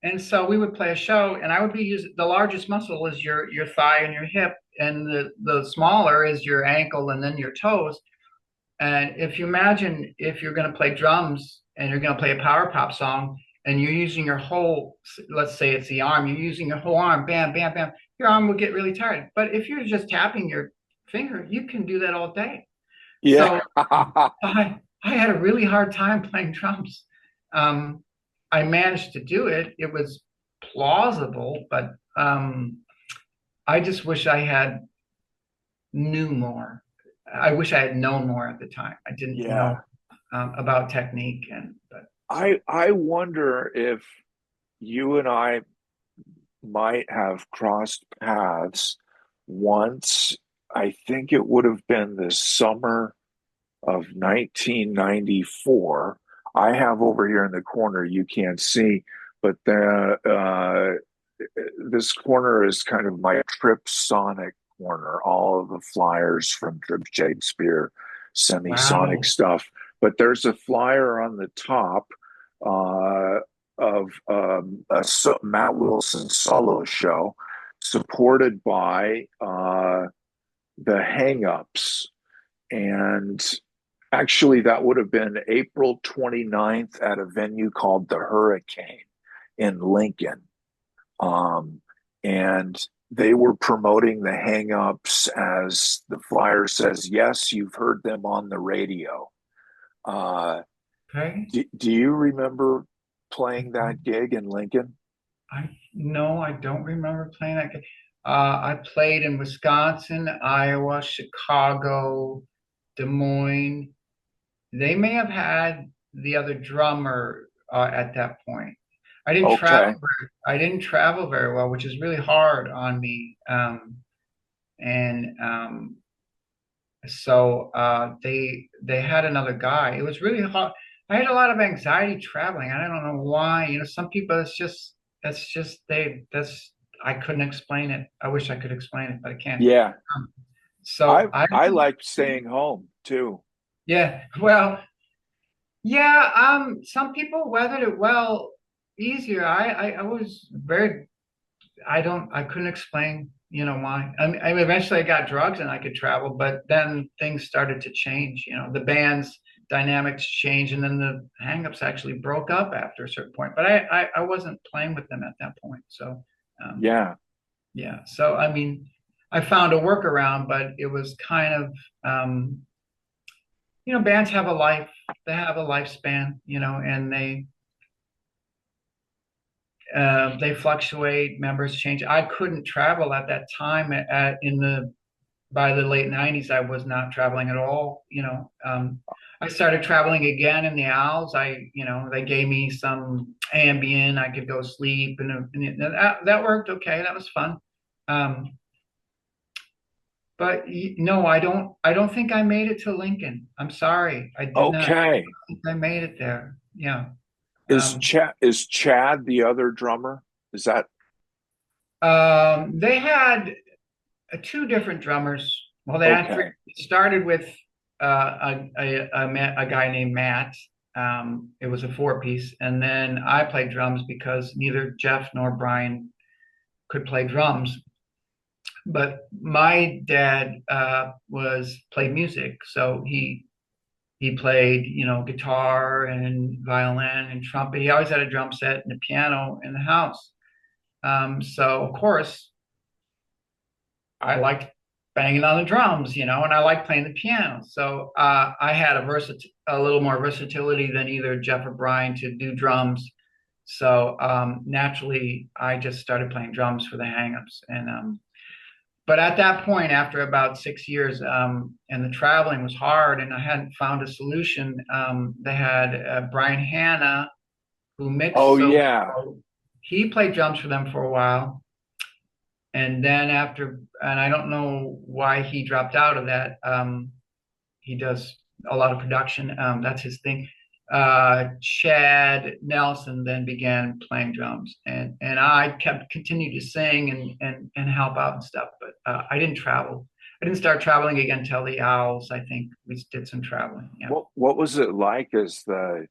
And so we would play a show, and I would be using the largest muscle is your thigh and your hip, and the smaller is your ankle and then your toes. And if you imagine if you're going to play drums and you're going to play a power pop song, and you're using your whole, let's say it's the arm, you're using your whole arm, bam, bam, bam, your arm will get really tired. But if you're just tapping your finger, you can do that all day. yeah. So I had a really hard time playing drums. Um, I managed to do it. It was plausible, but I just wish I had knew more. I wish I had known more at the time. I didn't know Yeah. about technique, and but so I wonder if you and I might have crossed paths once. I think it would have been the summer of 1994. I have over here in the corner, you can't see, but this corner is kind of my Trip Sonic corner. All of the flyers from Trip Shakespeare, semi-sonic wow. stuff. But there's a flyer on the top uh, of Matt Wilson solo show, supported by the Hang-Ups. And actually, that would have been April 29th at a venue called the Hurricane in Lincoln. Um, and they were promoting the Hang-Ups, as the flyer says, yes, you've heard them on the radio. Uh, Okay. do you remember playing that gig in Lincoln? I no, I don't remember playing that game. I played in Wisconsin, Iowa, Chicago, Des Moines. They may have had the other drummer at that point. Okay. I didn't travel very well, which is really hard on me. And so they had another guy. It was really hard. I had a lot of anxiety traveling. I don't know why. You know, some people that's just they that's I couldn't explain it. I wish I could explain it, but I can't. Yeah. Um, I so I I like staying home too. yeah, well, yeah, some people weathered it well easier. I was very I couldn't explain, you know, why. I mean, eventually I got drugs and I could travel, but then things started to change. You know, the band's dynamics changed, and then the hangups actually broke up after a certain point. But I wasn't playing with them at that point. So, um, Yeah. yeah. So, I mean, I found a workaround, but it was kind of, you know, bands have a life, they have a lifespan, you know, and they fluctuate, members change. I couldn't travel at that time in the by the late 90s. I was not traveling at all, you know. I started traveling again in the Owls. You know, they gave me some Ambien. I could go sleep, and that worked okay. That was fun. Um, but no, I don't think I made it to Lincoln. I'm sorry. I did not Okay. think I made it there. Yeah. Is Um, Chad the other drummer? Is that they had two different drummers. Well, they had three. okay? It started with a guy named Matt. It was a four piece, and then I played drums because neither Jeff nor Brian could play drums. But my dad was played music, so he played, you know, guitar and violin and trumpet. He always had a drum set and a piano in the house. So of course I liked banging on the drums, you know, and I liked playing the piano. So I had a little more versatility than either Jeff or Brian to do drums. So naturally, I just started playing drums for the hangups. And but at that point, after about 6 years, and the traveling was hard, and I hadn't found a solution, they had Brian Hanna, who mixed Oh so yeah. well. He played drums for them for a while, and then and I don't know why he dropped out of that. He does a lot of production. That's his thing. Chad Nelson then began playing drums, and I kept continued to sing and help out and stuff. But I didn't travel. I didn't start traveling again until the Owls. I think we did some traveling. Yeah. What was it like as the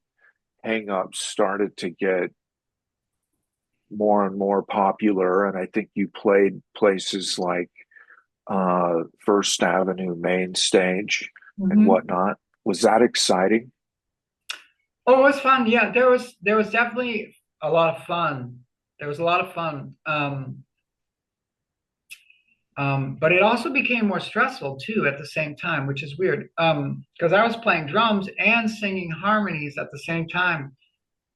hang-ups started to get more and more popular? And I think you played places like First Avenue main stage and Hmm. whatnot. Was that exciting? Oh, it was fun. Yeah, there was definitely a lot of fun. There was a lot of fun. But it also became more stressful too at the same time, which is weird. Because I was playing drums and singing harmonies at the same time,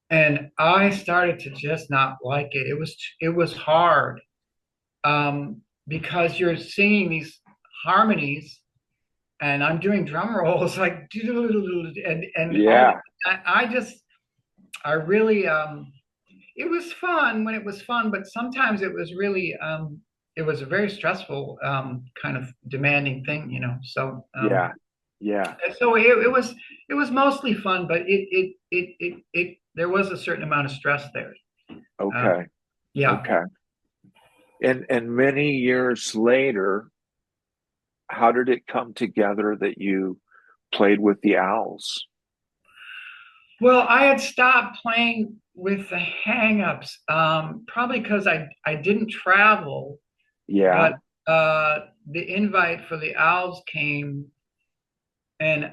and I started to just not like it. It was hard. Because you're singing these harmonies, and I'm doing drum rolls like and all. Yeah, I just I really it was fun when it was fun, but sometimes it was a very stressful kind of demanding thing, you know. So yeah, yeah. it was mostly fun, but it there was a certain amount of stress there. Um, Okay, yeah. okay. And many years later, how did it come together that you played with the Owls? Well, I had stopped playing with the hang-ups, probably because I didn't travel, but Yeah, the invite for the Owls came, and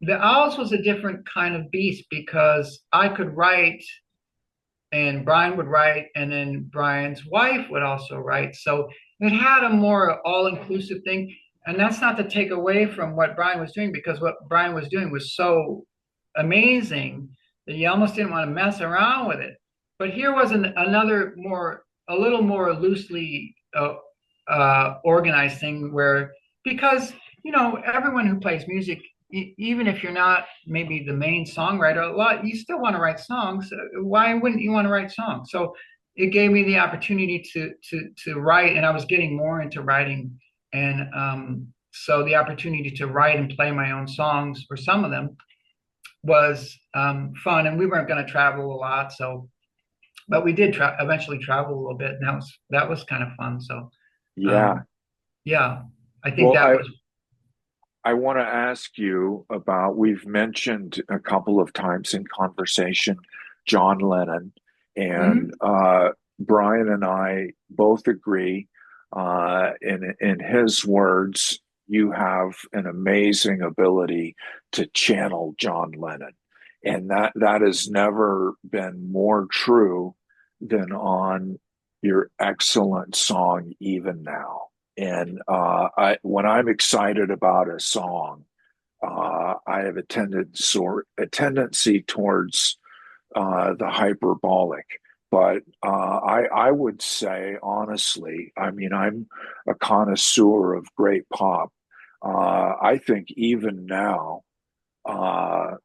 the Owls was a different kind of beast because I could write and Brian would write, and then Brian's wife would also write. So it had a more all-inclusive thing. And that's not to take away from what Brian was doing, because what Brian was doing was so amazing that you almost didn't want to mess around with it. but here was another a little more loosely organized thing where, because, everyone who plays music, even if you're not maybe the main songwriter, you still want to write songs. Why wouldn't you want to write songs? So it gave me the opportunity to write, and I was getting more into writing, and so the opportunity to write and play my own songs for some of them was fun. And we weren't going to travel a lot, so but we did eventually travel a little bit, and that was kind of fun. So Yeah. um, yeah, I think Well, that was. I want to ask you about, we've mentioned a couple of times in conversation John Lennon, and Mhm. Brian and I both agree. In his words, you have an amazing ability to channel John Lennon, and that has never been more true than on your excellent song, Even Now. And when I'm excited about a song, I have a tendency towards the hyperbolic. But I would say, honestly, I mean, I'm a connoisseur of great pop. I think Even Now uh,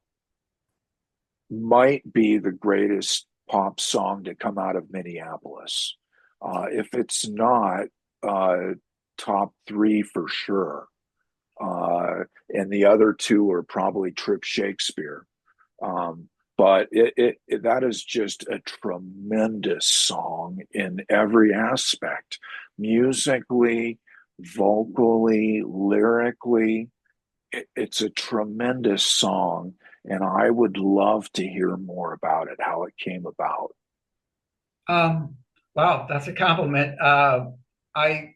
might be the greatest pop song to come out of Minneapolis. If it's not, uh, top three for sure. And the other two are probably Trip Shakespeare. Um, but that is just a tremendous song in every aspect, musically, vocally, lyrically. It's a tremendous song, and I would love to hear more about it, how it came about. Um, wow, that's a compliment. I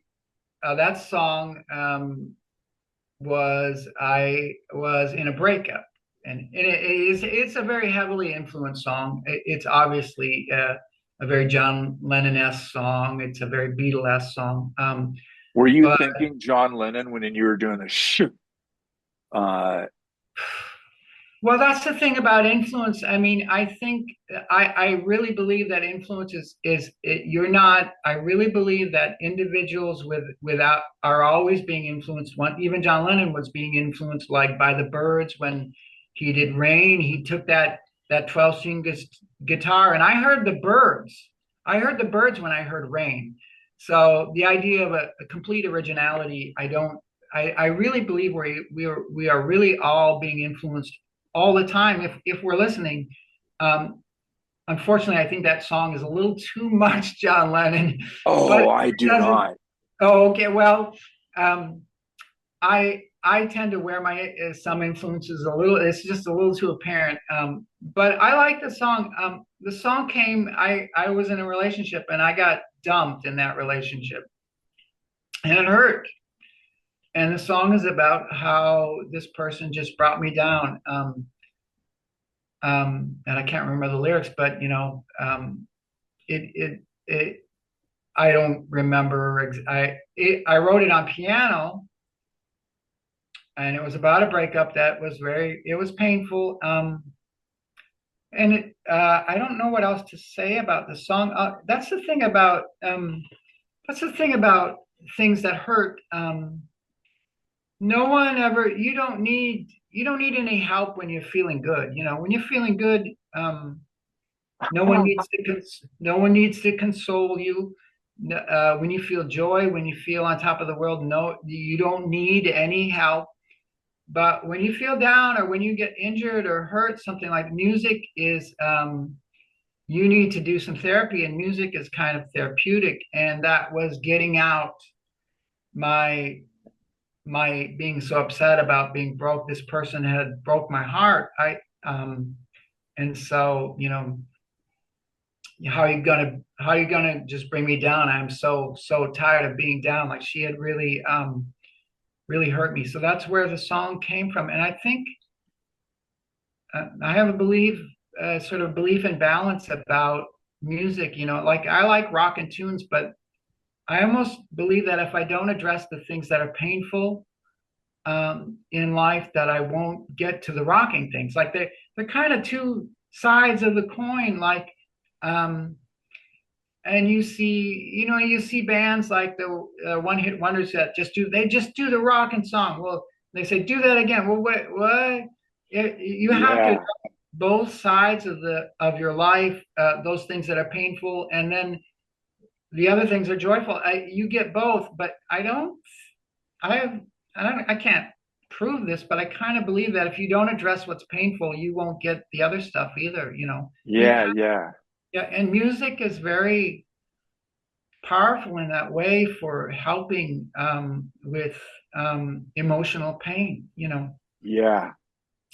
That song I was in a breakup, and it's a very heavily influenced song. It's obviously a very John Lennon-esque song. It's a very Beatle-esque song. Were you But thinking John Lennon when you were doing the sh? Uh, Well, that's the thing about influence. I mean, I think I really believe that influence you're not. I really believe that individuals without are always being influenced. One, even John Lennon was being influenced, like by the Byrds when he did Rain. He took that 12-string guitar, and I heard the Byrds. I heard the Byrds when I heard Rain. So the idea of a complete originality, I don't. I really believe we are really all being influenced all the time if we're listening. Um, Unfortunately, I think that song is a little too much John Lennon, but oh, it I do doesn't. not. Oh, okay. Well, um, I tend to wear my some influences a little. It's just a little too apparent. But I like the song. The song came. I was in a relationship and I got dumped in that relationship, and it hurt. And the song is about how this person just brought me down. And I can't remember the lyrics, but it it it I don't remember. I wrote it on piano, and it was about a breakup that was it was painful. And I don't know what else to say about the song. That's the thing about things that hurt. No one ever. You don't need any help when you're feeling good. When you're feeling good. No one needs to console you. When you feel joy, when you feel on top of the world, no, you don't need any help. But when you feel down or when you get injured or hurt, something like music is, you need to do some therapy, and music is kind of therapeutic. And that was getting out my being so upset about being broke. This person had broke my heart. And so, how you gonna just bring me down? I'm so tired of being down. Like she had really hurt me. So that's where the song came from. And I think I have a sort of belief in balance about music. Like I like rock and tunes, but I almost believe that if I don't address the things that are painful in life, that I won't get to the rocking things. Like they're kind of two sides of the coin. Like Um, and you see bands like the one hit wonders that just do the rocking song. Well, they say do that again. Well, what? You have to Yeah, both sides of the of your life, those things that are painful, and then the other things are joyful. You get both, but I have, I can't prove this, but I kind of believe that if you don't address what's painful, you won't get the other stuff either. You yeah, have, yeah, yeah, and music is very powerful in that way for helping with emotional pain. yeah.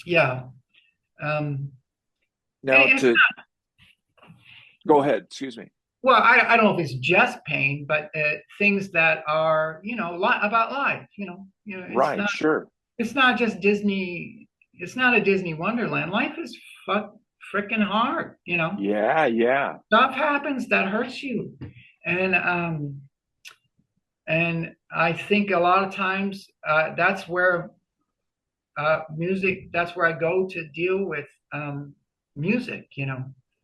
Yeah. Um, Now it's to go ahead, excuse me. well, I don't know if it's just pain, but things that are, about life. Right, sure. It's not just Disney. It's not a Disney Wonderland. Life is freaking hard. Yeah, yeah. Stuff happens that hurts you, and I think a lot of times that's where music. That's where I go to deal with music.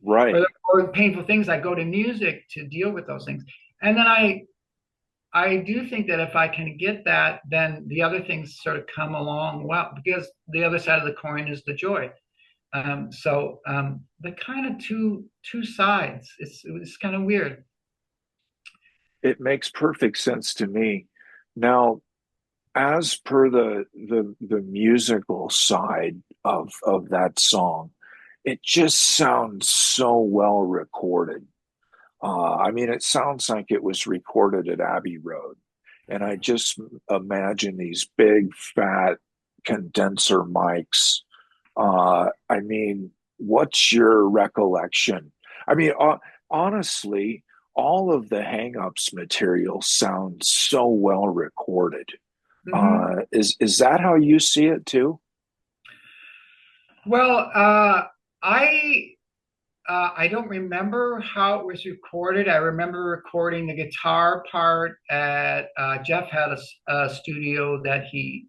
Right. Or painful things. I go to music to deal with those things, and then I do think that if I can get that, then the other things sort of come along well, because the other side of the coin is the joy. The kind of two sides. It's kind of weird. It makes perfect sense to me. Now, as per the musical side of that song, it just sounds so well recorded. I mean, it sounds like it was recorded at Abbey Road. And I just imagine these big, fat condenser mics. I mean, what's your recollection? I mean, honestly, all of the Hang-Ups material sounds so well recorded. Hmm. Is that how you see it too? Well, I I don't remember how it was recorded. I remember recording the guitar part at Jeff had a studio that he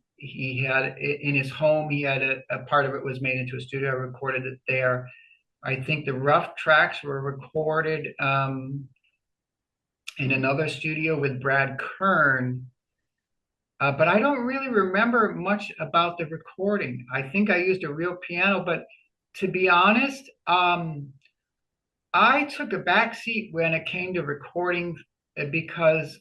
had in his home. He had a part of it was made into a studio. I recorded it there. I think the rough tracks were recorded in another studio with Brad Kern. But I don't really remember much about the recording. I think I used a real piano, but to be honest, I took a back seat when it came to recording because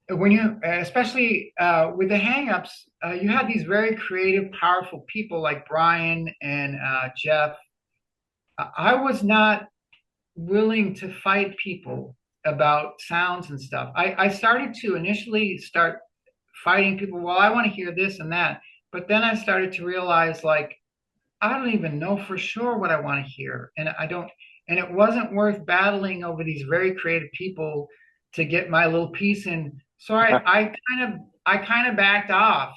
when you, especially with the hang-ups, you had these very creative, powerful people like Brian and Jeff. I was not willing to fight people about sounds and stuff. I started to initially start fighting people. Well, I want to hear this and that. But then I started to realize, like, I don't even know for sure what I want to hear. And I don't, and it wasn't worth battling over these very creative people to get my little piece in. So I kind of backed off.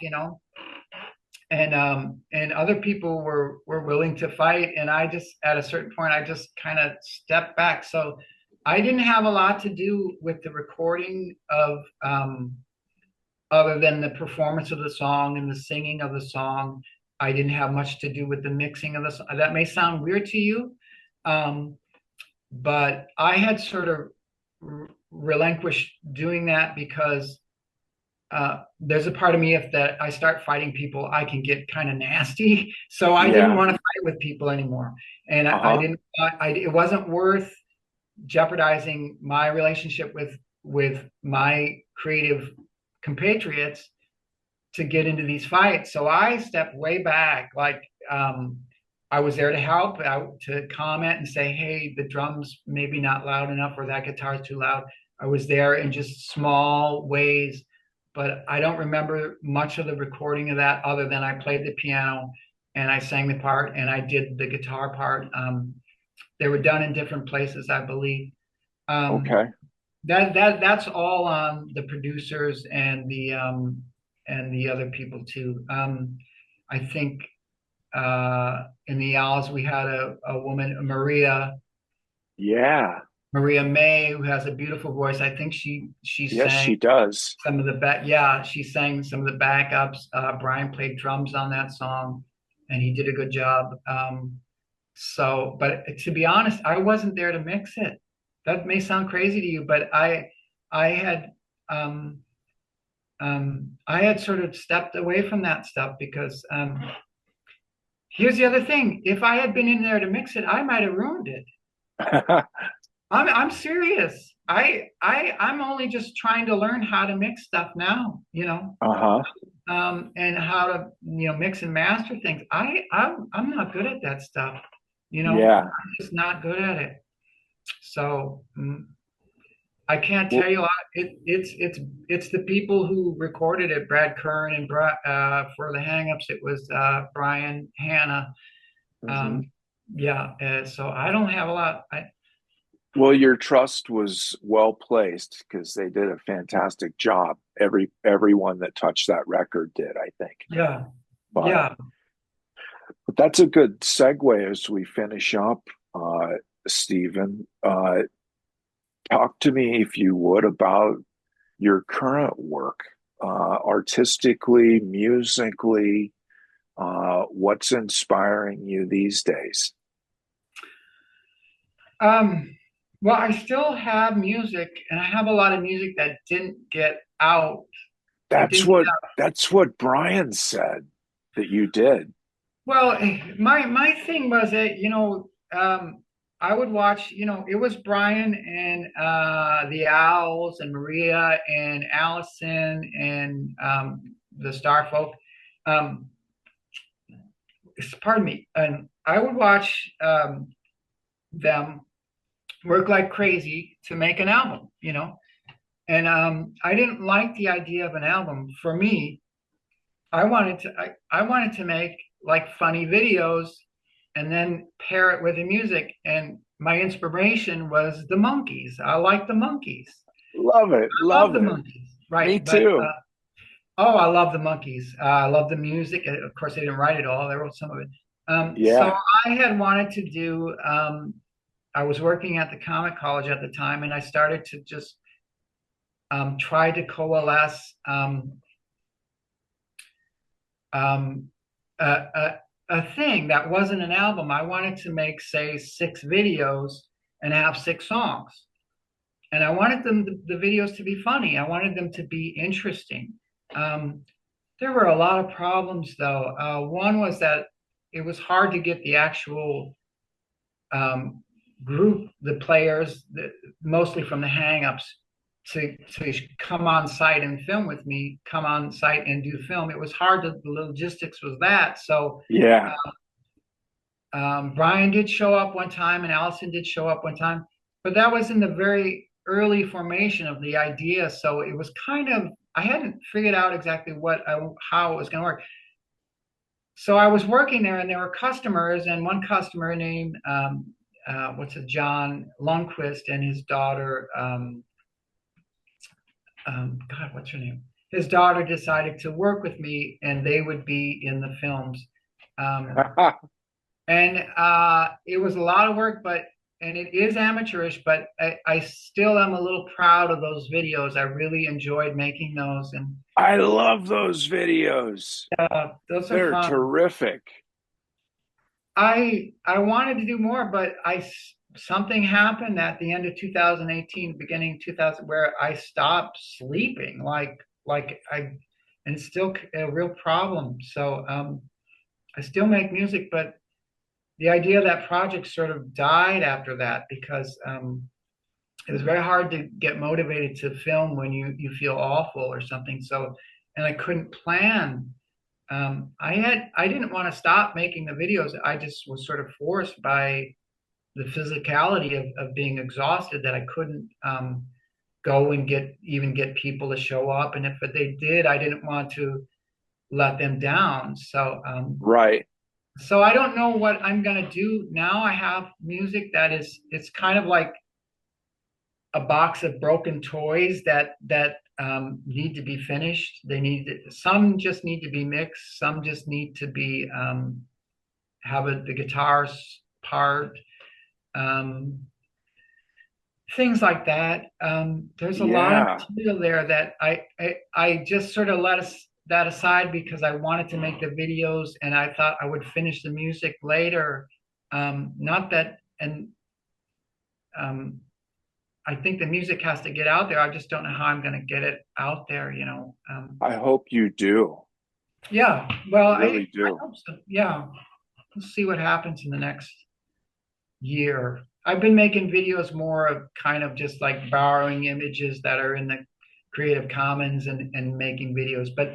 And other people were willing to fight. And I just at a certain point I just kind of stepped back. So I didn't have a lot to do with the recording of other than the performance of the song and the singing of the song. I didn't have much to do with the mixing of the song. That may sound weird to you, um, but I had sort of relinquished doing that because there's a part of me if that I start fighting people, I can get kind of nasty. So I didn't Yeah. want to fight with people anymore, and I Uh-huh. didn't. It wasn't worth jeopardizing my relationship with my creative compatriots to get into these fights. So I stepped way back. Like I was there to help, out to comment and say, "Hey, the drums maybe not loud enough, or that guitar's too loud." I was there in just small ways, but I don't remember much of the recording of that other than I played the piano and I sang the part and I did the guitar part. They were done in different places, I believe. Um, Okay. that's all on the producers and the other people too. I think in the Owls we had a woman, Yeah. Maria May, who has a beautiful voice. I think she Yes, sang she does. some of the back. Yeah, she sang some of the backups. Brian played drums on that song, and he did a good job. So, but to be honest, I wasn't there to mix it. That may sound crazy to you, but I had um, I had sort of stepped away from that stuff because here's the other thing: if I had been in there to mix it, I might have ruined it. I'm serious. I'm only just trying to learn how to mix stuff now, Uh-huh. and how to mix and master things. I'm not good at that stuff. Yeah. I'm just not good at it. So I can't tell Well, you a lot. It's the people who recorded it, Brad Kern and for the Hang-Ups, it was Brian Hanna. mhm. Um, yeah, so I don't have a lot. Well, your trust was well placed because they did a fantastic job. Everyone that touched that record did, I think. Yeah, But yeah. but that's a good segue as we finish up, Stephen. Talk to me, if you would, about your current work, artistically, musically. What's inspiring you these days? Um, well, I still have music, and I have a lot of music that didn't get out. That That's didn't get what out. that's what Brian said that you did. Well, my thing was that I would watch. It was Brian and the Owls and Maria and Allison and the Starfolk. Um, Pardon me, and I would watch them work like crazy to make an album. And I didn't like the idea of an album. For me, I wanted to make like funny videos and then pair it with the music. And my inspiration was the Monkees. I like the Monkees. Love it, I love love the it. Monkees. Me Right. But too. oh, I love the Monkees. I love the music. Of course, they didn't write it all. They wrote some of it. So Yeah. I had wanted to do. I was working at the comic college at the time, and I started to just try to coalesce um, a, a thing that wasn't an album. I wanted to make, say, 6 videos and have 6 songs. And I wanted the videos to be funny. I wanted them to be interesting. Um, there were a lot of problems, though. One was that it was hard to get the actual um, group, the players, mostly from the hang-ups, to come on site and film with me, come on site and do film. It was hard. The logistics was that. So Yeah. Brian did show up one time, and Allison did show up one time, but that was in the very early formation of the idea. So it was kind of I hadn't figured out exactly how it was going to work. So I was working there, and there were customers, and one customer named John Lundquist and his daughter. God, what's her name? His daughter decided to work with me, and they would be in the films. Um, and it was a lot of work, and it is amateurish, but I still am a little proud of those videos. I really enjoyed making those, and I love those videos. those are They're fun. terrific. I wanted to do more, but something happened at the end of 2018, beginning 2000, where I stopped sleeping. And it's still a real problem. So I still make music, but the idea of that project sort of died after that because it was very hard to get motivated to film when you feel awful or something. So, and I couldn't plan. I didn't want to stop making the videos. I just was sort of forced by the physicality of being exhausted that I couldn't go and get people to show up. And if they did, I didn't want to let them down. Right. So I don't know what I'm gonna do now. I have music that it's kind of like a box of broken toys that need to be finished. Some just need to be mixed. Some just need to be have the guitars part. Um, Things like that. There's a lot of Yeah. material there that I just sort of that aside because I wanted to make the videos and I thought I would finish the music later. Not that, and um, I think the music has to get out there. I just don't know how I'm going to get it out there, you know. I hope you do. Yeah, well, I really I do. hope so. Yeah, we'll see what happens in the next year. I've been making videos more of kind of just like borrowing images that are in the Creative Commons and making videos, but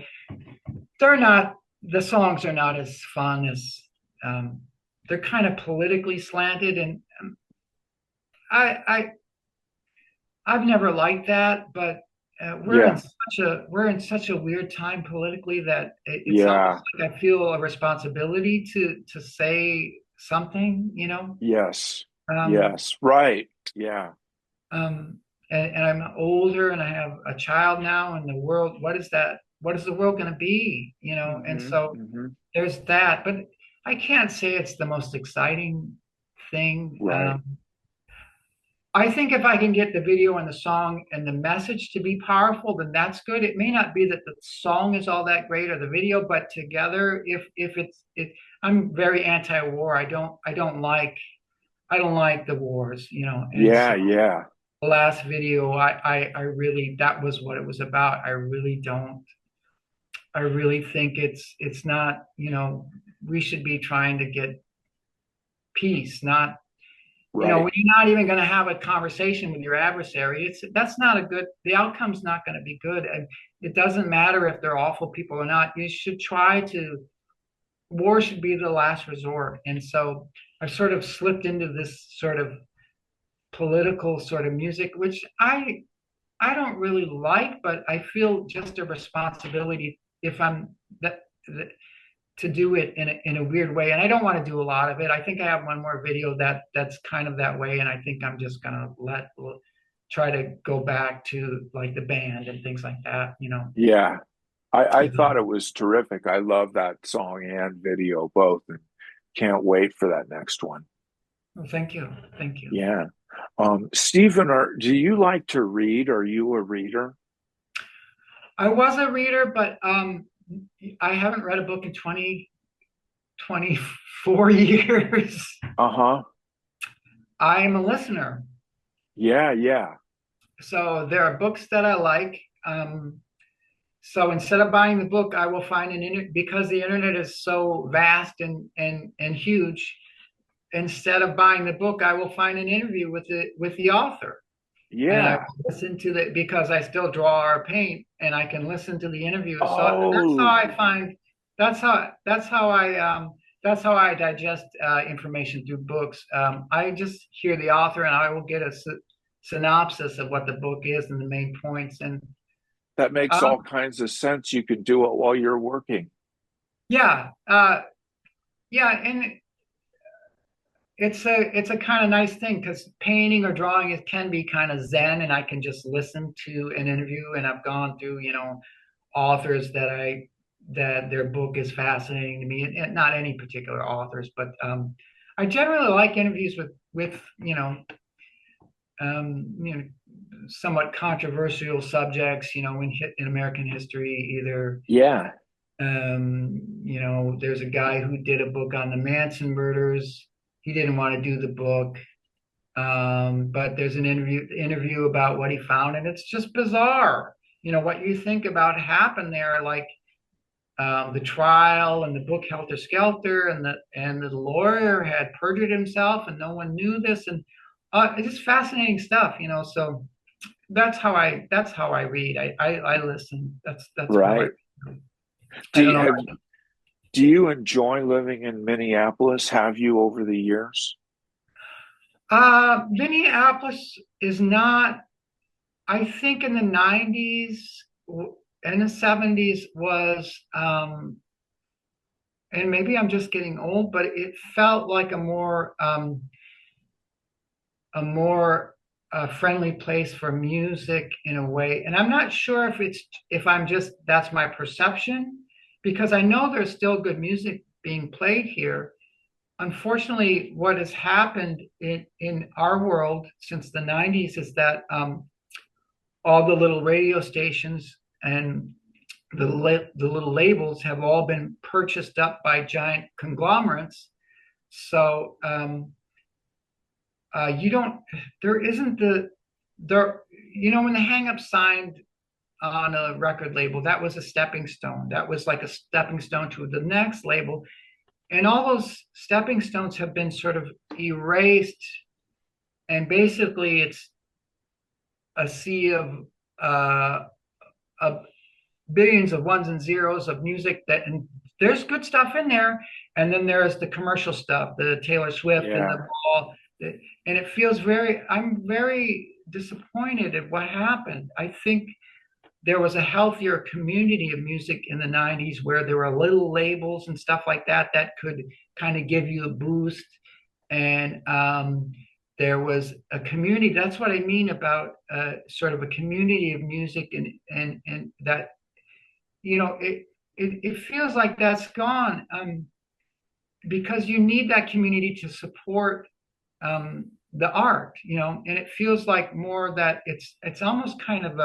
they're not, the songs are not as fun as, um, they're kind of politically slanted. And I, I, I've never liked that, but Yeah. we're in such a weird time politically that it's almost Yeah. like I feel a responsibility to say something, you know. Yes. Um, Yes. Right. Yeah. um, and I'm older and I have a child now, and the world, what is that? What is the world going to be, you know? And Hmm. so Hmm. there's that, but I can't say it's the most exciting thing. Right. I think if I can get the video and the song and the message to be powerful, then that's good. It may not be that the song is all that great or the video, but together, if it's it, I'm very anti-war. I don't like the wars, you know. And so Yeah. Yeah. the last video, I really, that was what it was about. I really think it's not, you know, we should be trying to get peace, not, you know, Right. when you're not even going to have a conversation with your adversary, that's not a good, the outcome's not going to be good. And it doesn't matter if they're awful people or not. You should try to, war should be the last resort. And so I've sort of slipped into this sort of political sort of music, which I don't really like, but I feel just a responsibility if I'm that to do it in a weird way. And I don't want to do a lot of it. I think I have one more video that's kind of that way, and I think I'm just gonna try to go back to like the band and things like that, you know. Yeah. I thought it was terrific. I love that song and video both, and can't wait for that next one. Well, thank you, thank you. Yeah. Stephen, do you like to read? Are you a reader? I was a reader, but I haven't read a book in 24 years. Uh-huh. I'm a listener. Yeah, yeah. So there are books that I like. So instead of buying the book, I will find an internet, because the internet is so vast and huge. Instead of buying the book, I will find an interview with the author, and I Yeah. listen to the, because I still draw or paint, and I can listen to the interview. So that's how Oh, I find, that's how I digest information through books. I just hear the author, and I will get a synopsis of what the book is and the main points. And that makes um, all kinds of sense. You can do it while you're working. yeah, yeah, and it's a kind of nice thing because painting or drawing, it can be kind of zen, and I can just listen to an interview. And I've gone through, you know, authors that their book is fascinating to me, and not any particular authors, but I generally like interviews with you know, somewhat controversial subjects, you know, in American history, either. Yeah. You know, there's a guy who did a book on the Manson murders. He didn't want to do the book, but there's an interview about what he found, and it's just bizarre. You know what you think about happened there, like the trial and the book Helter Skelter, and the lawyer had perjured himself, and no one knew this, and it's just fascinating stuff. You know, so that's how I read. I listen. That's how Right. I Do don't you know. have do you enjoy living in Minneapolis? Have you over the years? Minneapolis is not, I think in the 90s and the 70s was, and maybe I'm just getting old, but it felt like a more friendly place for music in a way. And I'm not sure if I'm just, that's my perception, because I know there's still good music being played here. Unfortunately, what has happened in our world since the 90s is that all the little radio stations and the little labels have all been purchased up by giant conglomerates. So you don't, there isn't there, when the Hang Up signed on a record label, that was a stepping stone. That was like a stepping stone to the next label. And all those stepping stones have been sort of erased. And basically, it's a sea of billions of ones and zeros of music and there's good stuff in there. And then there's the commercial stuff, the Taylor Swift and the ball. And it feels I'm very disappointed at what happened. I think there was a healthier community of music in the 90s where there were little labels and stuff like that that could kind of give you a boost. And there was a community. That's what I mean about sort of a community of music, and that, it feels like that's gone, because you need that community to support the art, and it feels like more that it's almost kind of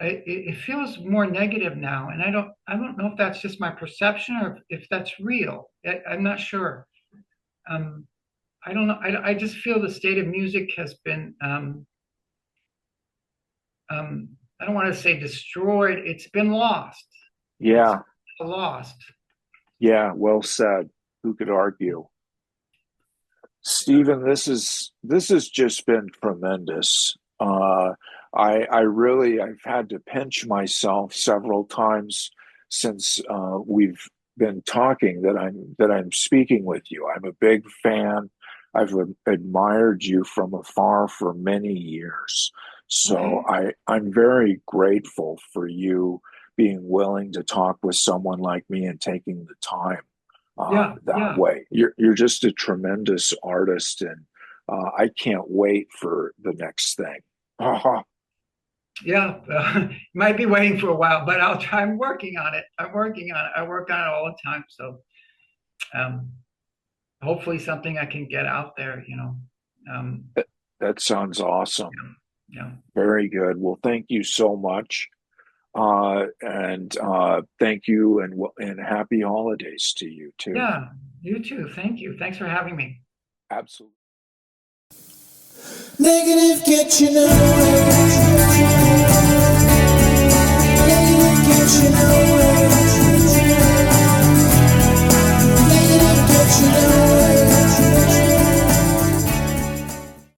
it feels more negative now, and I don't know if that's just my perception or if that's real. I'm not sure. I don't know. I just feel the state of music has been I don't want to say destroyed. It's been lost. Yeah. It's lost. Yeah. Well said. Who could argue? Stephen, this has just been tremendous. I've had to pinch myself several times since we've been talking that I'm speaking with you. I'm a big fan. I've admired you from afar for many years. So I'm very grateful for you being willing to talk with someone like me and taking the time way. You're just a tremendous artist, and I can't wait for the next thing. Yeah, you might be waiting for a while, but I'm working on it. I work on it all the time. So hopefully something I can get out there, That sounds awesome. Yeah. Very good. Well, thank you so much. And thank you, and happy holidays to you too. Yeah, you too. Thank you. Thanks for having me. Absolutely. Negative get you nowhere. Negative get you nowhere.